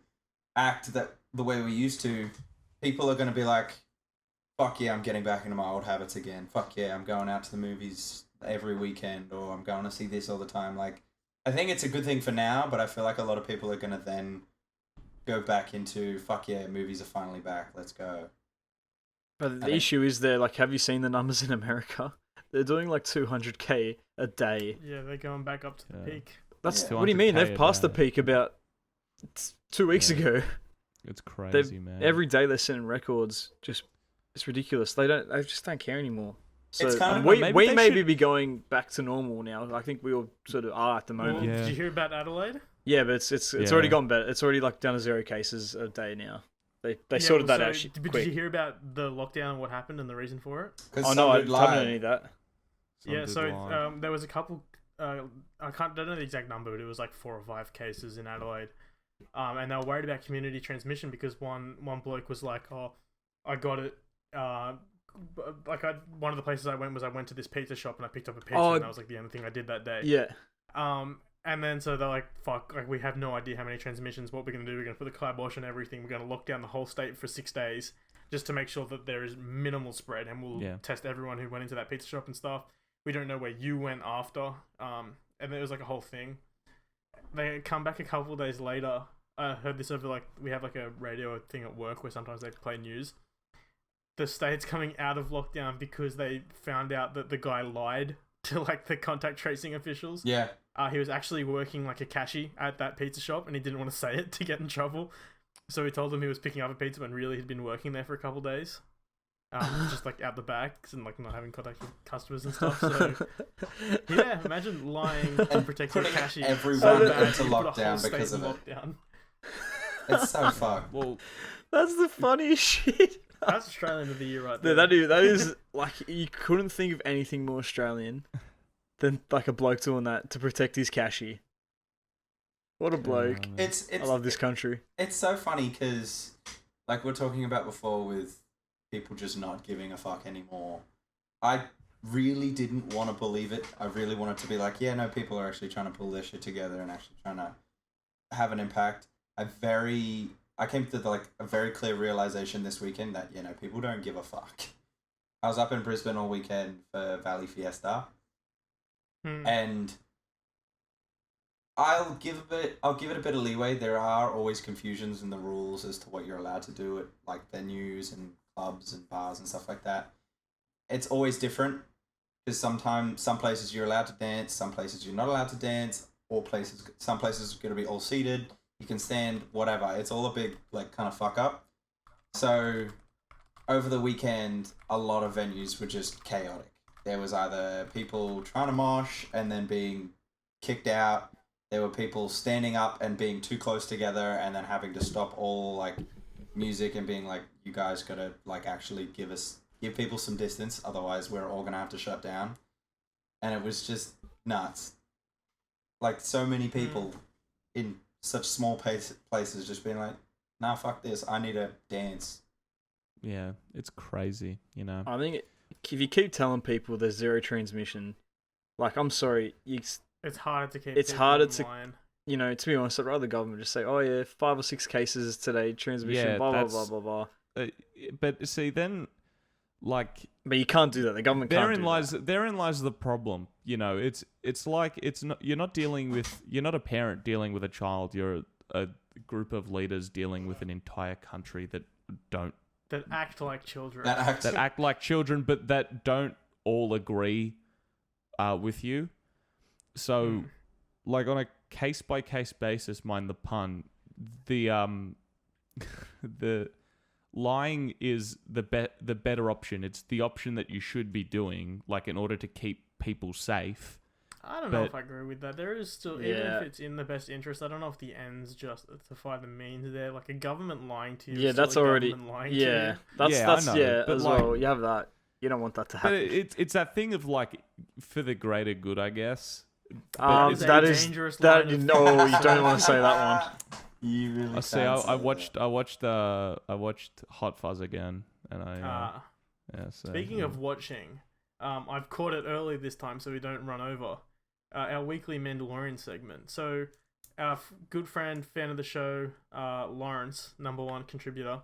act the way we used to, people are going to be like, fuck yeah, I'm getting back into my old habits again. Fuck yeah, I'm going out to the movies every weekend, or I'm going to see this all the time. Like, I think it's a good thing for now, but I feel like a lot of people are going to then go back into, fuck yeah, movies are finally back, let's go. But the issue is have you seen the numbers in America? They're doing like 200K a day. Yeah, they're going back up to the peak. What do you mean? They've passed the peak about 2 weeks ago. It's crazy, man. Every day they're setting records. It's ridiculous. They just don't care anymore. So it's kind of, we maybe be going back to normal now. I think we all sort of are at the moment. Did you hear about Adelaide? Yeah, but it's already gone better. It's already like down to 0 cases a day now. They sorted that out quick. Did you hear about the lockdown and what happened and the reason for it? Oh no, I haven't any of that. There was a couple. I don't know the exact number, but it was like 4 or 5 cases in Adelaide, and they were worried about community transmission because one bloke was like, "Oh, I got it." One of the places I went to this pizza shop and I picked up a pizza and that was like the only thing I did that day. Yeah. And then so they're like, fuck, like we have no idea how many transmissions. What we're going to do, we're going to put the kibosh on everything. We're going to lock down the whole state for 6 days just to make sure that there is minimal spread, and we'll test everyone who went into that pizza shop and stuff. We don't know where you went after. And it was like a whole thing. They come back a couple of days later. I heard this over we have like a radio thing at work where sometimes they play news. The state's coming out of lockdown because they found out that the guy lied to like the contact tracing officials. Yeah. He was actually working like a cashier at that pizza shop and he didn't want to say it to get in trouble. So he told them he was picking up a pizza when really he'd been working there for a couple of days. Just like out the back and like not having contact with customers and stuff. So yeah, imagine lying and protecting a cashier. Everyone into lockdown because of it. It's so fucked. Well, that's the funniest shit. That's Australian of the year right there. That is like, you couldn't think of anything more Australian than like a bloke doing that to protect his cashier. What a bloke. I love this country. It's so funny because, like we were talking about before with people just not giving a fuck anymore. I really didn't want to believe it. I really wanted to be like, yeah, no, people are actually trying to pull their shit together and actually trying to have an impact. I came to a very clear realization this weekend that, people don't give a fuck. I was up in Brisbane all weekend for Valley Fiesta, and I'll give it a bit of leeway. There are always confusions in the rules as to what you're allowed to do at like venues and clubs and bars and stuff like that. It's always different because sometimes some places you're allowed to dance, some places you're not allowed to dance, some places are going to be all seated. You can stand, whatever. It's all a big, kind of fuck up. So, over the weekend, a lot of venues were just chaotic. There was either people trying to mosh and then being kicked out. There were people standing up and being too close together and then having to stop all, music and being like, you guys gotta, actually give people some distance, otherwise we're all gonna have to shut down. And it was just nuts. So many people in such small places just being like, nah, fuck this, I need to dance. Yeah, it's crazy, I think if you keep telling people there's zero transmission, I'm sorry, it's harder to keep. It's harder to, to be honest, I'd rather the government just say, oh yeah, 5 or 6 cases today, transmission, blah, blah, blah, blah, blah. But see, then, like But you can't do that. The government can't therein do lies that. therein lies the problem. You know, it's like it's not you're not a parent dealing with a child. You're a group of leaders dealing with an entire country that act like children. that act like children, but that don't all agree with you. So, like on a case by case basis, mind the pun, the the lying is the better option. It's the option that you should be doing, like in order to keep people safe. I don't know if I agree with that. There is still, even Yeah. if it's in the best interest, I don't know if the ends justify the means there. Like a government lying to you. Yeah, is that's still a already. government lying to Yeah, you. that's I know, yeah. but As like- well, you have that. You don't want that to But happen. it's that thing of like for the greater good, I guess. It's a That is dangerous that. line of No, you thinking. don't want to say that one. You really I see. I watched Hot Fuzz again, and yeah. So, Speaking yeah. of watching, I've caught it early this time so we don't run over our weekly Mandalorian segment. So our good friend, fan of the show, Lawrence, #1 contributor,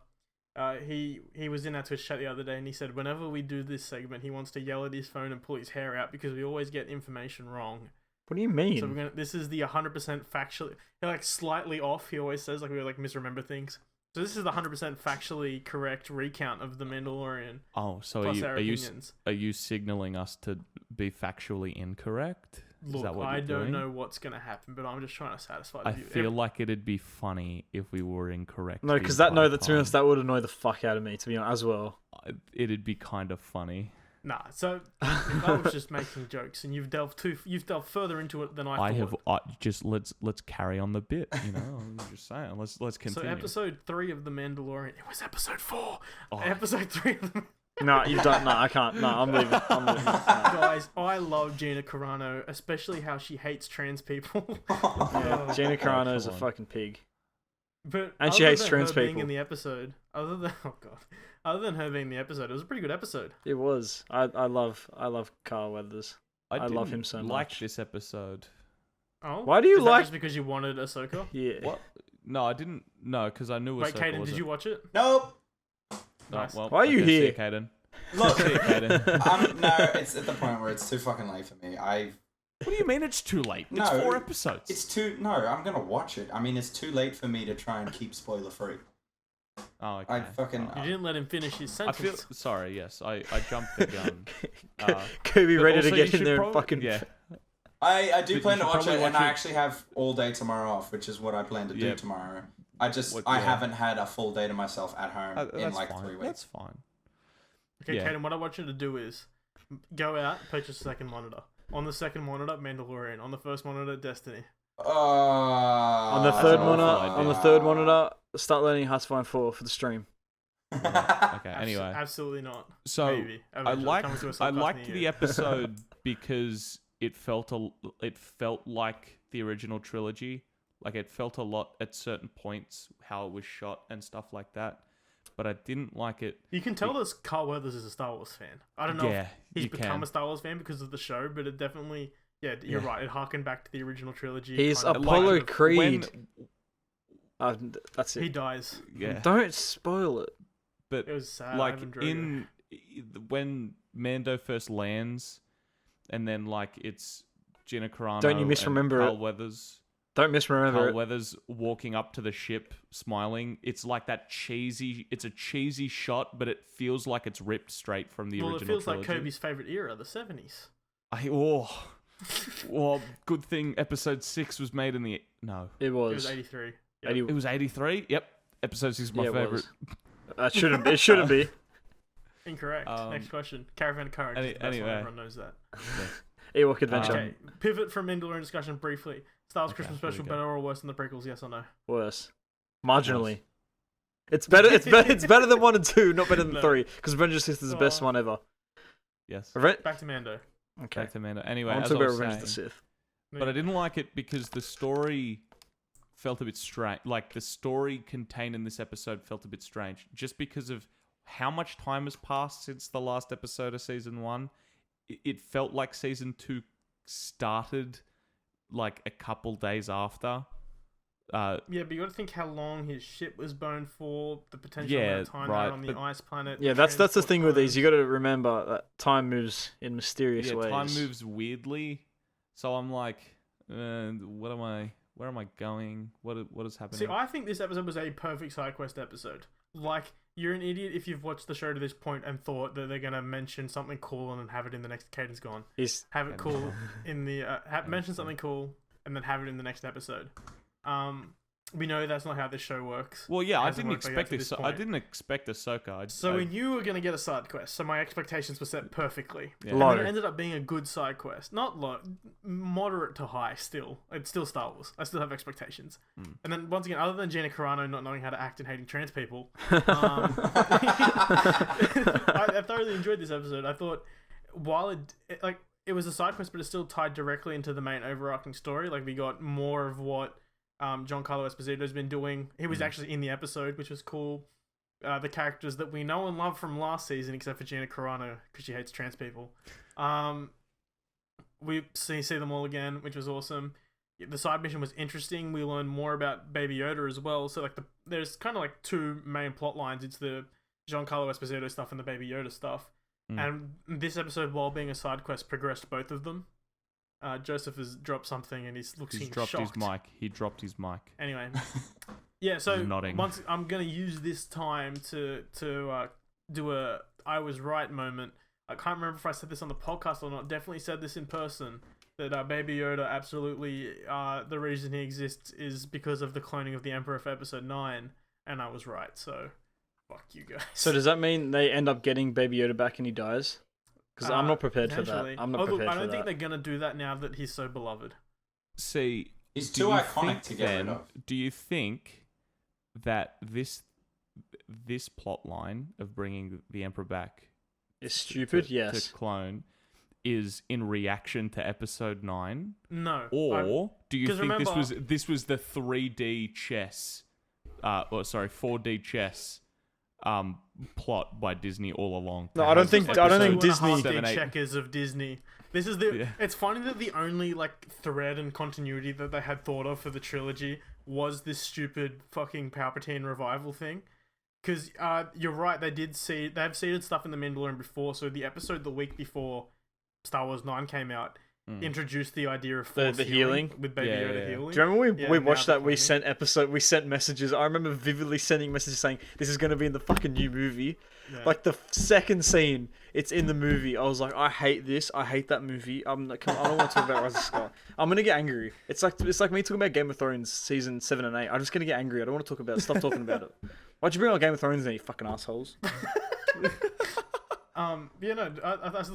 he was in our Twitch chat the other day and he said whenever we do this segment, he wants to yell at his phone and pull his hair out because we always get information wrong. What do you mean? So this is the 100% factually, like slightly off. He always says like we like misremember things. So this is the 100% factually correct recount of the Mandalorian. Oh, so plus our opinions. are you signaling us to be factually incorrect? Is Look, that what I you're don't doing? know what's gonna happen, but I'm just trying to satisfy the I view. feel like it'd be funny if we were incorrect. No, because that to be honest, that would annoy the fuck out of me. To be honest, as well. It'd be kind of funny. Nah, so I was just making jokes, and you've delved further into it than I thought. Just let's carry on the bit. You know, I'm just saying. Let's So continue. episode 3 of The Mandalorian. It was episode 4. Oh. Episode 3 of the No, you've done. No, I can't. No, I'm leaving. No. Guys, I love Gina Carano, especially how she hates trans people. Yeah, Gina Carano is a come on. fucking pig. But And she other hates than trans her being people. in the episode, other than her being in the episode, it was a pretty good episode. It was. I love Carl Weathers. I love him didn't so like much. this episode. Oh, Why do you is that like- Just because you wanted Ahsoka? Yeah. What? No, I didn't. No, because I knew. Wait, Ahsoka Caden, was did you watch it? Nope. Oh, Nice. well, Why are you okay, see here? you, Caden. Look, See you, Caden. no, it's at the point where it's too fucking late for me. What do you mean it's too late? It's No, 4 episodes. It's too. No, I'm gonna watch it. I mean, it's too late for me to try and keep spoiler free. Oh, okay. I fucking. You didn't let him finish his I sentence. feel sorry. Yes, I jumped the gun. Kobe But ready to also get you in should there prob- and fucking. Yeah. I do But plan you to should watch it, probably and watch I it- actually have all day tomorrow off, which is what I plan to do Yeah. tomorrow. I Yeah. haven't had a full day to myself at home in That's like fine. 3 weeks. That's fine. Okay, Yeah. Caden, what I want you to do is go out, purchase a second monitor. On the second monitor, Mandalorian. On the first monitor, Destiny. On the That's third an awful monitor, idea. start learning Hearthstone 4 for the stream. Okay. Anyway, Absolutely not. so Maybe. I Eventually. Coming to a I podcast liked near the you. episode because it felt like the original trilogy. Like it felt a lot at certain points how it was shot and stuff like that. But I didn't like it. You can tell that Carl Weathers is a Star Wars fan. I don't know Yeah, if he's you become can. a Star Wars fan because of the show, but it definitely, you're Yeah. right. It harkened back to the original trilogy. He's kind of- Apollo kind of- Creed. When, That's He it. dies. yeah, Don't spoil it. but It was sad. I like haven't enjoyed it. when Mando first lands, and then like it's Gina Carano. Don't you misremember and Carl it? Weathers. Don't misremember Carl it. Weathers walking up to the ship, smiling. It's like that cheesy. It's a cheesy shot, but it feels like it's ripped straight from the Well, it original feels trilogy. like Kobe's favorite era, the 70s. Well, good thing Episode 6 was made in the no. It It was was. 83. Yep. 80 It was 83. Yep, Episode 6 is my yeah, it favorite. was. That shouldn't. It shouldn't be. Incorrect. Um, Next question. Caravan of Courage. is the best one, anyway. Everyone knows that. Ewok Adventure. Okay. Pivot from Mandalorian discussion briefly. Star Wars Okay, Christmas here we special go. better or worse than the prequels? Yes or no? Worse. Marginally. It's better. It's better. It's better than 1 and 2, not better than No. 3. Because Revenge of the Sith is the best Oh. one ever. Yes. Back to Mando. Okay. Back to Mando. Anyway, I want as to I talk about was Revenge of saying, the Sith. but I didn't like it because the story felt a bit strange. Like the story contained in this episode felt a bit strange, just because of how much time has passed since the last episode of season 1. It felt like season 2 started like a couple days after Yeah, but you got to think how long his ship was burned for, the potential Yeah, amount of time right, they're on the but- ice planet. Yeah, that's the transport thing with these. times. You got to remember that time moves in mysterious ways. time moves weirdly. So I'm like, where am I going? What is happening? See, I think this episode was a perfect side quest episode. Like, you're an idiot if you've watched the show to this point and thought that they're gonna mention something cool and then have it in the next. Caden's gone. Have it cool in the mention something cool and then have it in the next episode. We know that's not how this show works. Well, yeah, I Hasn't didn't worked like that expect to this. this I point. didn't expect Ahsoka. So we knew we were going to get a side quest, so my expectations were set perfectly. Yeah. And Low. then it ended up being a good side quest. Not low, moderate to high still. It's still Star Wars. I still have expectations. And then, once again, other than Gina Carano not knowing how to act and hating trans people, I thoroughly enjoyed this episode. I thought, while it was a side quest, but it's still tied directly into the main overarching story. Like, we got more of what Giancarlo Esposito's been doing. He was actually in the episode, which was cool. The characters that we know and love from last season, except for Gina Carano, because she hates trans people. We see them all again, which was awesome. The side mission was interesting. We learned more about Baby Yoda as well. So there's kind of like two main plot lines. It's the Giancarlo Esposito stuff and the Baby Yoda stuff. And this episode, while being a side quest, progressed both of them. Joseph has dropped something and he's dropped shocked. his mic. He dropped his mic. Anyway, yeah. So Nodding. once I'm gonna use this time to do a I was right moment. I can't remember if I said this on the podcast or not. Definitely said this in person. That Baby Yoda absolutely the reason he exists is because of the cloning of the Emperor for Episode 9, and I was right. So fuck you guys. So does that mean they end up getting Baby Yoda back and he dies? Because I'm not prepared for that. Potentially. I'm not Look, prepared I for don't that. think they're gonna do that now that he's so beloved. See, He's do too you iconic think to get rid then- of. Do you think that this plot line of bringing the Emperor back It's stupid, yes. to clone is in reaction to Episode 9? No. Or do you 'cause think remember- this was the 3D chess, 4D chess, plot by Disney all along? No, I don't think Disney- 2.5D checkers of Disney. This is the. Yeah. It's funny that the only thread and continuity that they had thought of for the trilogy was this stupid fucking Palpatine revival thing. Because you're right, they've seeded stuff in the Mandalorian before. So the episode the week before Star Wars 9 came out introduced the idea of The Force healing? with Baby Yeah, Yoda yeah. healing. Do you remember we Yeah, watched now that? We they're sent messages. I remember vividly sending messages saying this is going to be in the fucking new movie. Yeah. Like the second scene, it's in the movie. I was like, I hate this. I hate that movie. I don't want to talk about Rise of Skywalker. I'm gonna get angry. It's like me talking about Game of Thrones season 7 and 8. I'm just gonna get angry. I don't want to talk about it. Stop talking about it. Why'd you bring up Game of Thrones then, you fucking assholes? Yeah, no,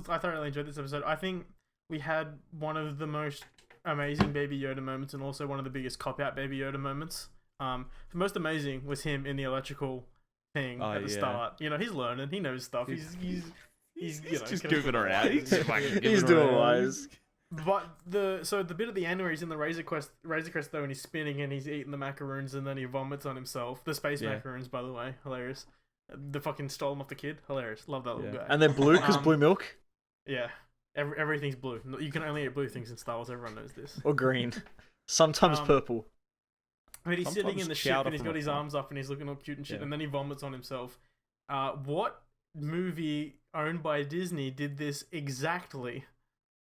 I thoroughly enjoyed this episode. I think we had one of the most amazing Baby Yoda moments and also one of the biggest cop-out Baby Yoda moments. The most amazing was him in the electrical thing at the start. You know, he's learning. He knows stuff. He's just goofing around. He's just fucking He's goofing doing around. wise. But the bit at the end where he's in the Razor Crest though, and he's spinning and he's eating the macaroons and then he vomits on himself. The space Yeah. macaroons, by the way, hilarious. The fucking stole them off the kid, hilarious. Love that little guy. And they're blue because Um, blue milk Yeah, everything's blue. You can only eat blue things in Star Wars. Everyone knows this. or green. Sometimes purple. But he's sitting in the Sometimes ship chowder and he's from got the his front. arms up and he's looking all cute and shit, Yeah. and then he vomits on himself. What movie owned by Disney did this exactly?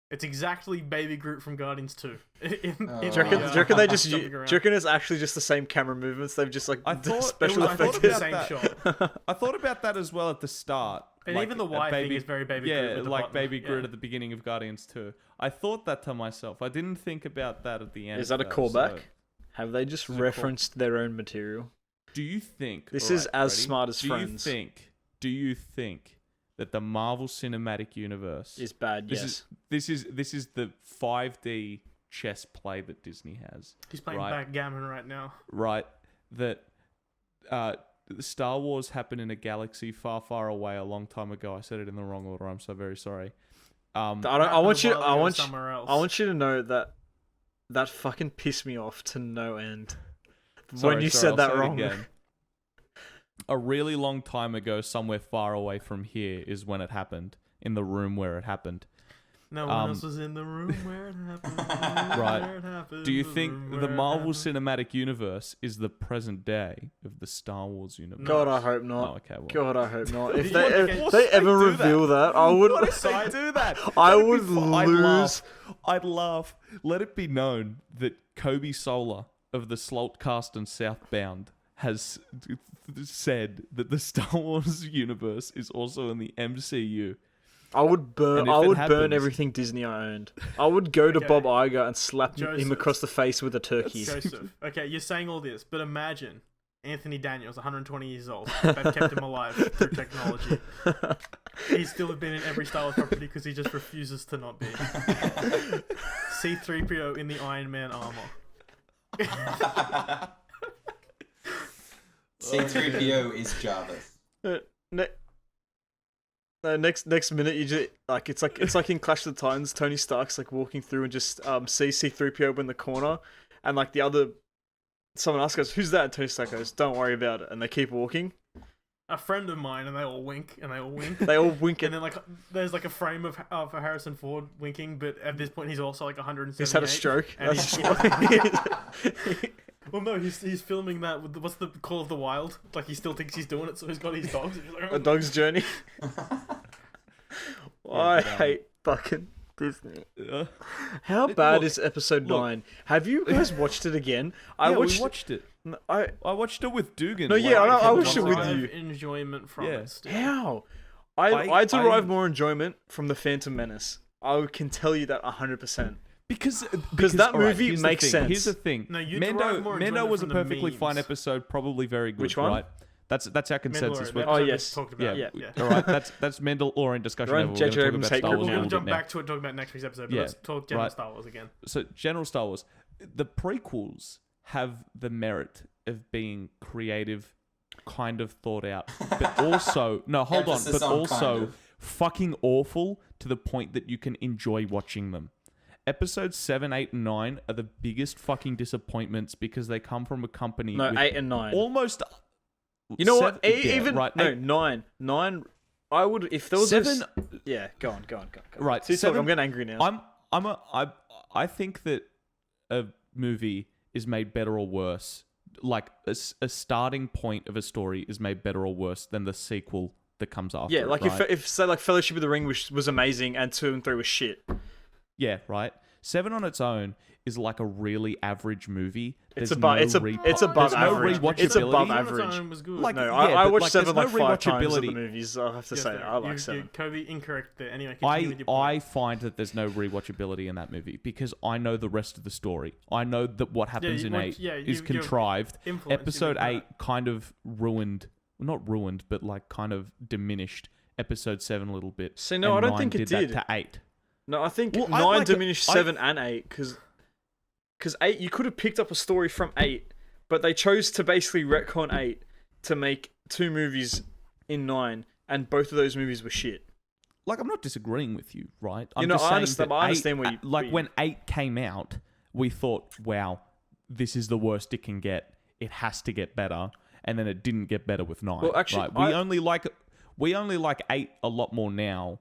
It's exactly Baby Groot from Guardians 2. Do you reckon they just? Do jumping you around. reckon it's actually just the same camera movements? They've just I thought- special I thought effects. it was the same that. shot. I thought about that as well at the start. And like, even the a Y thing is very Baby Groot. Yeah, with the like button. Baby Groot Yeah. at the beginning of Guardians 2. I thought that to myself. I didn't think about that at the end. Is that a though, callback? so- Have they just This is a referenced their own material? Do you think This all is right, as ready? smart as Friends. Do you think that the Marvel Cinematic Universe Is bad? this Yes. this is the 5D chess play that Disney has, He's playing right. backgammon right now. right? That Star Wars happened in a galaxy far, far away a long time ago. I said it in the wrong order. I'm so very sorry. I want you to Somewhere else. I want you to know that fucking pissed me off to no end. Sorry, when you sorry, said I'll that say it wrong. again. A really long time ago, somewhere far away from here, is when it happened. In the room where it happened. No one else was in the room where it happened. Right. Where it happened, Do you the think room the where it Marvel happened. Cinematic Universe is the present day of the Star Wars universe? God, I hope not. Oh, okay. Well. God, I hope not. If Of they, course if they ever they do that. reveal that, I would. What if they do that? I That'd be would I'd lose. laugh. I'd laugh. Let it be known that Kobe Solar of the Slalt Cast and Southbound has said that the Star Wars universe is also in the MCU. I would burn. And if I it would burn happens- everything Disney I owned. I would go to Okay. Bob Iger and slap him Joseph. across the face with a turkey. Joseph. Okay, you're saying all this, but imagine Anthony Daniels, 120 years old. They've kept him alive through technology. He's still been in every Star Wars property because he just refuses to not be. C-3PO in the Iron Man armor. C-3PO is Jarvis. Ne- next minute you just like it's like in Clash of the Titans. Tony Stark's like walking through and just sees C-3PO in the corner, and like someone else goes, "Who's that?" And Tony Stark goes, "Don't worry about it," and they keep walking. A friend of mine, and they all wink, and they all wink. They all wink And at. then like there's like a frame of Harrison Ford winking, but at this point he's also like 178. He's had a stroke. And That's he- Well, no, he's filming that with what's the Call of the Wild? Like he still thinks he's doing it, so he's got his dogs. He's like, A Dog's Journey. I but, hate fucking Disney. Uh, How It- bad look, is episode look. 9? Have you guys watched it again? I yeah, watched. we watched it. I I watched it with Dugan. No, yeah, I know, I like, watched it with derive you. enjoyment from Yeah. it. Still. how? I- I derive I- more enjoyment from the Phantom Menace. I can tell you that 100%. Because that all right, movie here's the makes thing, sense. Here's the thing. No, you derive more Mendo enjoyment was a from the perfectly fine memes. episode, probably very good, Which one? right? That's our consensus. Mandalorian. With, That Oh, episode we yes. talked yeah, about. Yeah. all right. That's Mandalorian discussion. Right, over. We're J.J. gonna talk Abrams about hate Star Wars We're in a gonna little jump bit now. back to it, talking about next week's episode. But Yeah, let's talk general right. Star Wars again. So general Star Wars, the prequels have the merit of being creative, kind of thought out, but also hold on, Emphasis but on also kind of. fucking awful to the point that you can enjoy watching them. Episodes 7, 8, and 9 are the biggest fucking disappointments because they come from a company No, with 8 and 9. almost. You know what? Yeah, Even right, no, eight- 9. 9. I would if there was seven. Yeah, go on. Right, See, seven- I'm getting angry now. I think that a movie is made better or worse. Like a starting point of a story is made better or worse than the sequel that comes after. Yeah, it, like right? if say like Fellowship of the Ring was amazing and 2 and 3 was shit. Yeah, right. 7 on its own is like a really average movie. It's There's above no it's a, re- it's above there's no average. rewatchability. It's above Seven on its average. own was good. Like, No, yeah, I but, watched like, 7 there's like no 5 times of the rewatchability. movies. I have to Yes, say no, I like you, 7. Kobe, incorrect there. Anyway, continue with your point. I find that there's no rewatchability in that movie because I know the rest of the story. I know that what happens you in watch- 8 yeah, is you're contrived. influenced, you Episode mean 8 kind of ruined, well, not ruined, but like kind of diminished Episode 7 a little bit. See, no, and I don't 9 think it did did. that to 8. No, I think Well, 9 I like it. diminished 7 and 8 because 8 you could have picked up a story from 8, but they chose to basically retcon 8 to make 2 movies in 9, and both of those movies were shit. Like, I'm not disagreeing with you, right? You I'm know, just I saying understand- that I understand where you- like where you- when 8 came out, we thought, wow, this is the worst it can get. It has to get better. And then it didn't get better with 9. Well, actually, right? we only like 8 a lot more now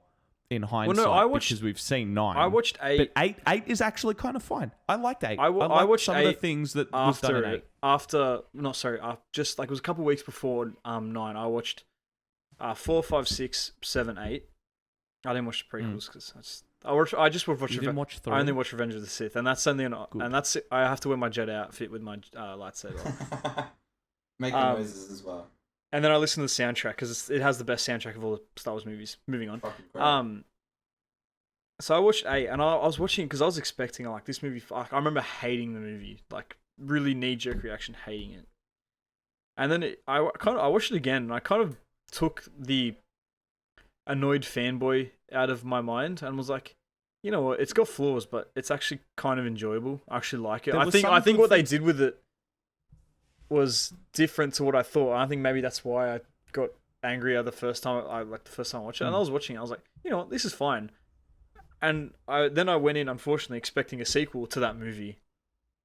in hindsight I watched- because we've seen 9. I watched 8 But 8 is actually kind of fine. I liked 8. I liked watched some of the 8 things that was done in 8. just like it was a couple of weeks before 9. I watched 4, 5, 6, 7, 8. I didn't watch the prequels because I just watched. You didn't watch 3? I only watched Revenge of the Sith, and that's only Good. and that's it. I have to wear my Jedi outfit with my lightsaber, Making Um, noises as well. and then I listen to the soundtrack because it has the best soundtrack of all the Star Wars movies. Moving on. Fucking great. So I watched 8, and I was watching because I was expecting like this movie. I remember hating the movie, like really knee jerk reaction, hating it. And then I watched it again, and I kind of took the annoyed fanboy out of my mind, and was like, you know what, it's got flaws, but it's actually kind of enjoyable. I actually like it. There I were think some good what they things. did with it was different to what I thought. I think maybe that's why I got angrier the first time I watched it. And I was watching it, I was like, you know what, this is fine. And then I went in, unfortunately, expecting a sequel to that movie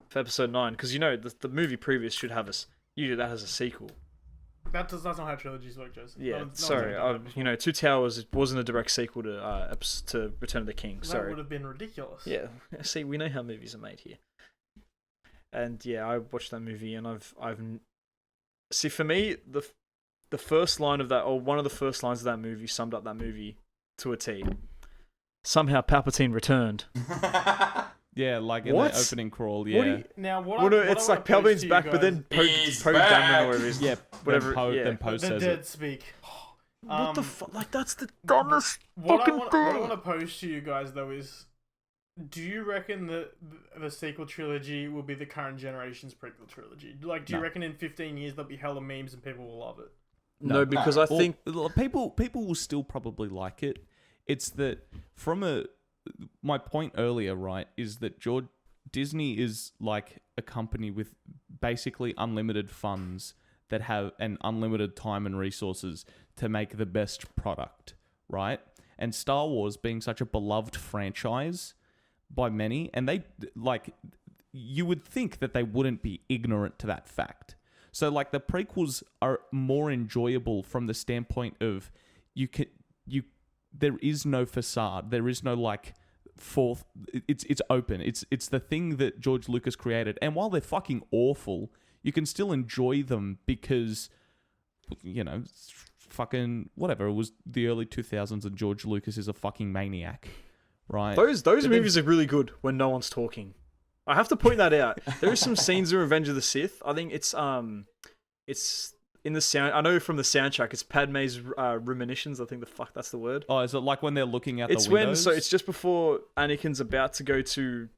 for episode 9, because you know the movie previous should have usually that has a sequel. That's not how trilogies work, Joseph. Yeah, No one's sorry. ever done that before. Two Towers wasn't a direct sequel to Return of the King. That Sorry. would have been ridiculous. Yeah. See, we know how movies are made here. And yeah, I watched that movie, and I've see, for me, the first line of that, or one of the first lines of that movie, summed up that movie to a T. Somehow Palpatine returned. Yeah, like in What? the opening crawl. What do Yeah. you- Now, Well, no, it's like Palpatine's back, but then Poe He's Dameron back. or whatever it is. Yeah, Whatever. Then Poe the says dead it. speak. What the fuck? Like, that's the dumbest What I fucking want thing. to pose to you guys though is, do you reckon that the sequel trilogy will be the current generation's prequel trilogy? Like, do you No. reckon in 15 years there'll be hella memes and people will love it? No, because I think people will still probably like it. It's that my point earlier, right, is that Disney is like a company with basically unlimited funds that have an unlimited time and resources to make the best product, right? And Star Wars being such a beloved franchise by many, and they like, you would think that they wouldn't be ignorant to that fact. So like the prequels are more enjoyable from the standpoint of there is no facade, there is no like fourth. It's open. It's the thing that George Lucas created, and while they're fucking awful, you can still enjoy them because, you know, fucking whatever. It was the early 2000s, and George Lucas is a fucking maniac, right? those But then- movies are really good when no one's talking. I have to point that out. There are some scenes in Revenge of the Sith. I think it's in the sound. I know from the soundtrack, it's Padme's ruminations. I think that's the word. Oh, is it like when they're looking out It's the when windows? it's just before Anakin's about to go to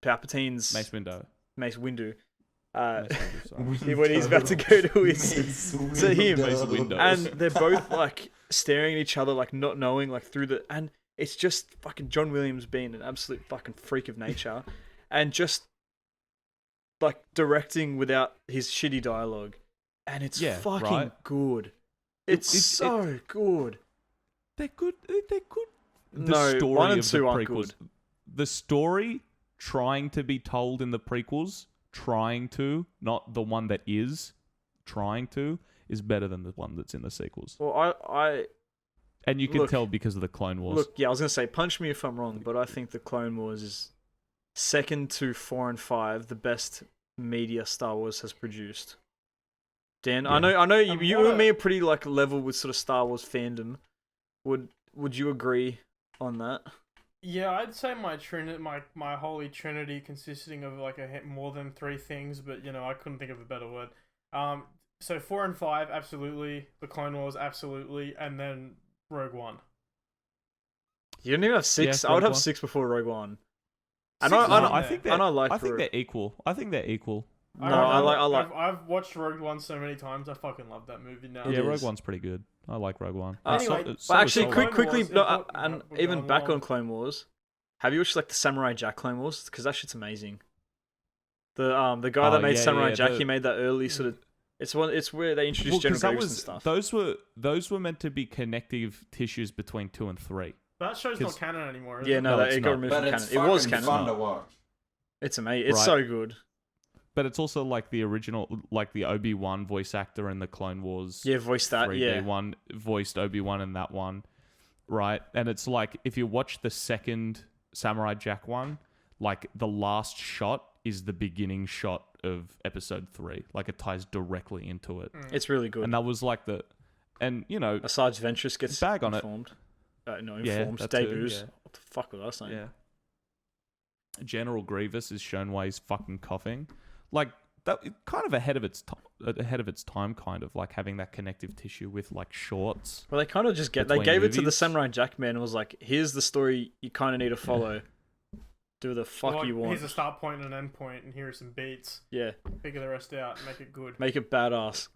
Palpatine's Mace Windu. Mace Windu. Mace Windu, sorry. When he's about to go to his to him, Mace Windu. and they're both like staring at each other, like not knowing, like through the, and it's just fucking John Williams being an absolute fucking freak of nature, and just like directing without his shitty dialogue, and it's Yeah, fucking right. good. It's so good. They're good. They're good. No, 1 and 2 aren't good. The story trying to be told in the prequels, not the one that is trying to, is better than the one that's in the sequels. Well, I And you can Look- tell because of the Clone Wars. look, yeah, I was gonna say, punch me if I'm wrong, but I think the Clone Wars is second to 4 and 5, the best media Star Wars has produced. Dan, Yeah. I know And you what and a- me are pretty like level with sort of Star Wars fandom. Would you agree on that? Yeah, I'd say my holy trinity consisting of like more than 3 things, but you know I couldn't think of a better word. So 4 and 5 absolutely, the Clone Wars absolutely, and then Rogue One. You don't even have 6. Yeah, I would Rogue have One. 6 before Rogue One. And Six I is don't. up I there. think and I they're. like I think Rogue- they're equal. I think they're equal. No, I like. I've watched Rogue One so many times. I fucking love that movie now. Yeah, It Rogue is. One's pretty good. I like Rogue One. Anyway, So But is actually, Solo. Clone quickly, Wars, no, we're and going even back along. on Clone Wars, have you watched like the Samurai Jack Clone Wars? Because that shit's amazing. The guy that Oh, made yeah, Samurai yeah, Jack, the- he made that early sort of. It's where they introduced General 'cause that Grievous and was stuff. those were meant to be connective tissues between 2 and 3. That show's 'Cause- not canon anymore. Is Yeah, it? no, No, it's it got not. removed But from it's canon. It was fucking canon. fun to watch. It's amazing. It's Right. so good. But it's also like the original, like the Obi-Wan voice actor in the Clone Wars. Yeah, voice that. 3D Yeah, one voiced Obi-Wan in that one, right? And it's like if you watch the second Samurai Jack one, like the last shot is the beginning shot of episode 3. Like it ties directly into it. it's really good. And that was like and you know, Asajj Ventress gets Bag on it. informed. No, Yeah, informed. that too, Debuts. yeah. What the fuck was I saying? yeah. General Grievous is shown why he's fucking coughing. Like that, kind of ahead of its time, kind of like having that connective tissue with like shorts. Well, they kind of just they Between gave it to the movies. Samurai Jack man and was like, "Here's the story you kind of need to follow. Do the fuck Like, you want. Here's a start point and an end point, and here are some beats. Yeah, Figure the rest out, make it good. make it badass."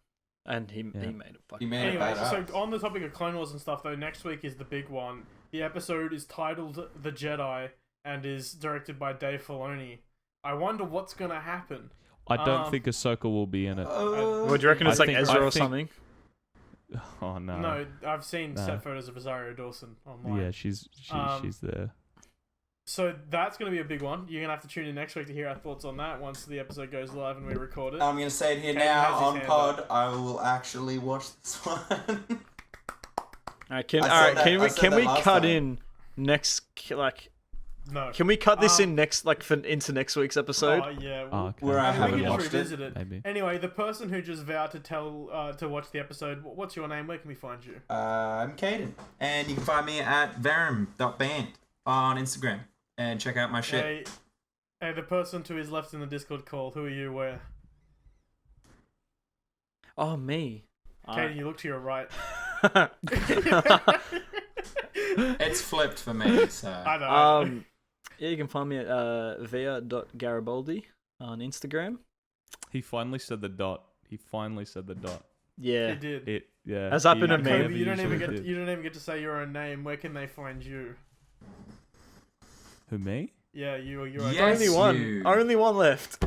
And he Yeah. made it He fucking. made it Anyway, badass. so on the topic of Clone Wars and stuff, though, next week is the big one. The episode is titled "The Jedi" and is directed by Dave Filoni. I wonder what's gonna happen. I don't think Ahsoka will be in it. What do you reckon? It's I like think- Ezra I or think- something. Oh no. No, I've seen No. set photos of Rosario Dawson online. Yeah, she's Um, there. So that's going to be a big one. You're going to have to tune in next week to hear our thoughts on that once the episode goes live and we record it. I'm going to say it here Caden now has his on hand pod. up. I will actually watch this one. Alright, I can said we that last cut time. in next No. Can we cut this in next into next week's episode? Oh, yeah. Oh, okay. Where I mean, haven't we can just watched it. revisit it. Maybe. Anyway, the person who just vowed to tell to watch the episode, what's your name? Where can we find you? I'm Caden. And you can find me at verum.band on Instagram. And check out my shit. Hey, the person to his left in the Discord call, who are you, where? Oh, me. Caden, you look to your right. It's flipped for me, so... I know. Yeah, you can find me at via.garibaldi on Instagram. He finally said the dot. Yeah. He did. Yeah. Has that been a he meme? never You don't even usually get did. you don't even get to say your own name. Where can they find you? Who, me? Yeah, you're Yes, Only one. you. Only one left.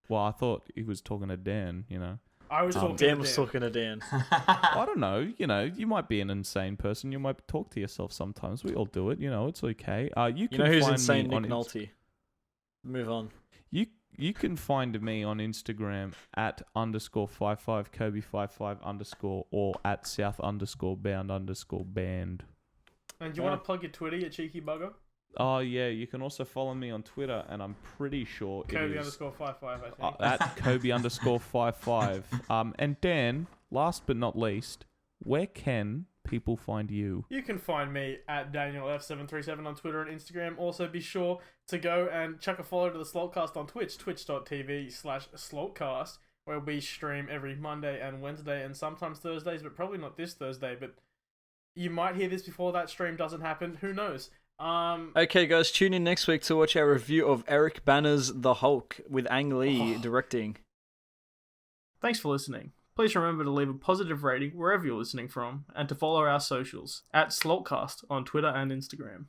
Well, I thought he was talking to Dan, you know. I was talking. Dan to was talking to Dan. I don't know, you might be an insane person. You might talk to yourself sometimes. We all do it, it's okay. You You can know who's find insane? me Nick on Nolte. Move on. You can find me on Instagram at _55 Kobe55_ or at South_bound_band. And do you want to plug your Twitter, you cheeky bugger? Oh yeah, you can also follow me on Twitter, and I'm pretty sure Kobe it is _55, I think. at Kobe_55. And Dan, last but not least, where can people find you? You can find me at DanielF737 on Twitter and Instagram. Also, be sure to go and chuck a follow to the Slalt Cast on Twitch, twitch.tv/SlaltCast, where we stream every Monday and Wednesday and sometimes Thursdays, but probably not this Thursday. But you might hear this before that stream doesn't happen. Who knows? Okay, guys, tune in next week to watch our review of Eric Banner's The Hulk with Ang Lee directing. Thanks for listening. Please remember to leave a positive rating wherever you're listening from, and to follow our socials at SlaltCast on Twitter and Instagram.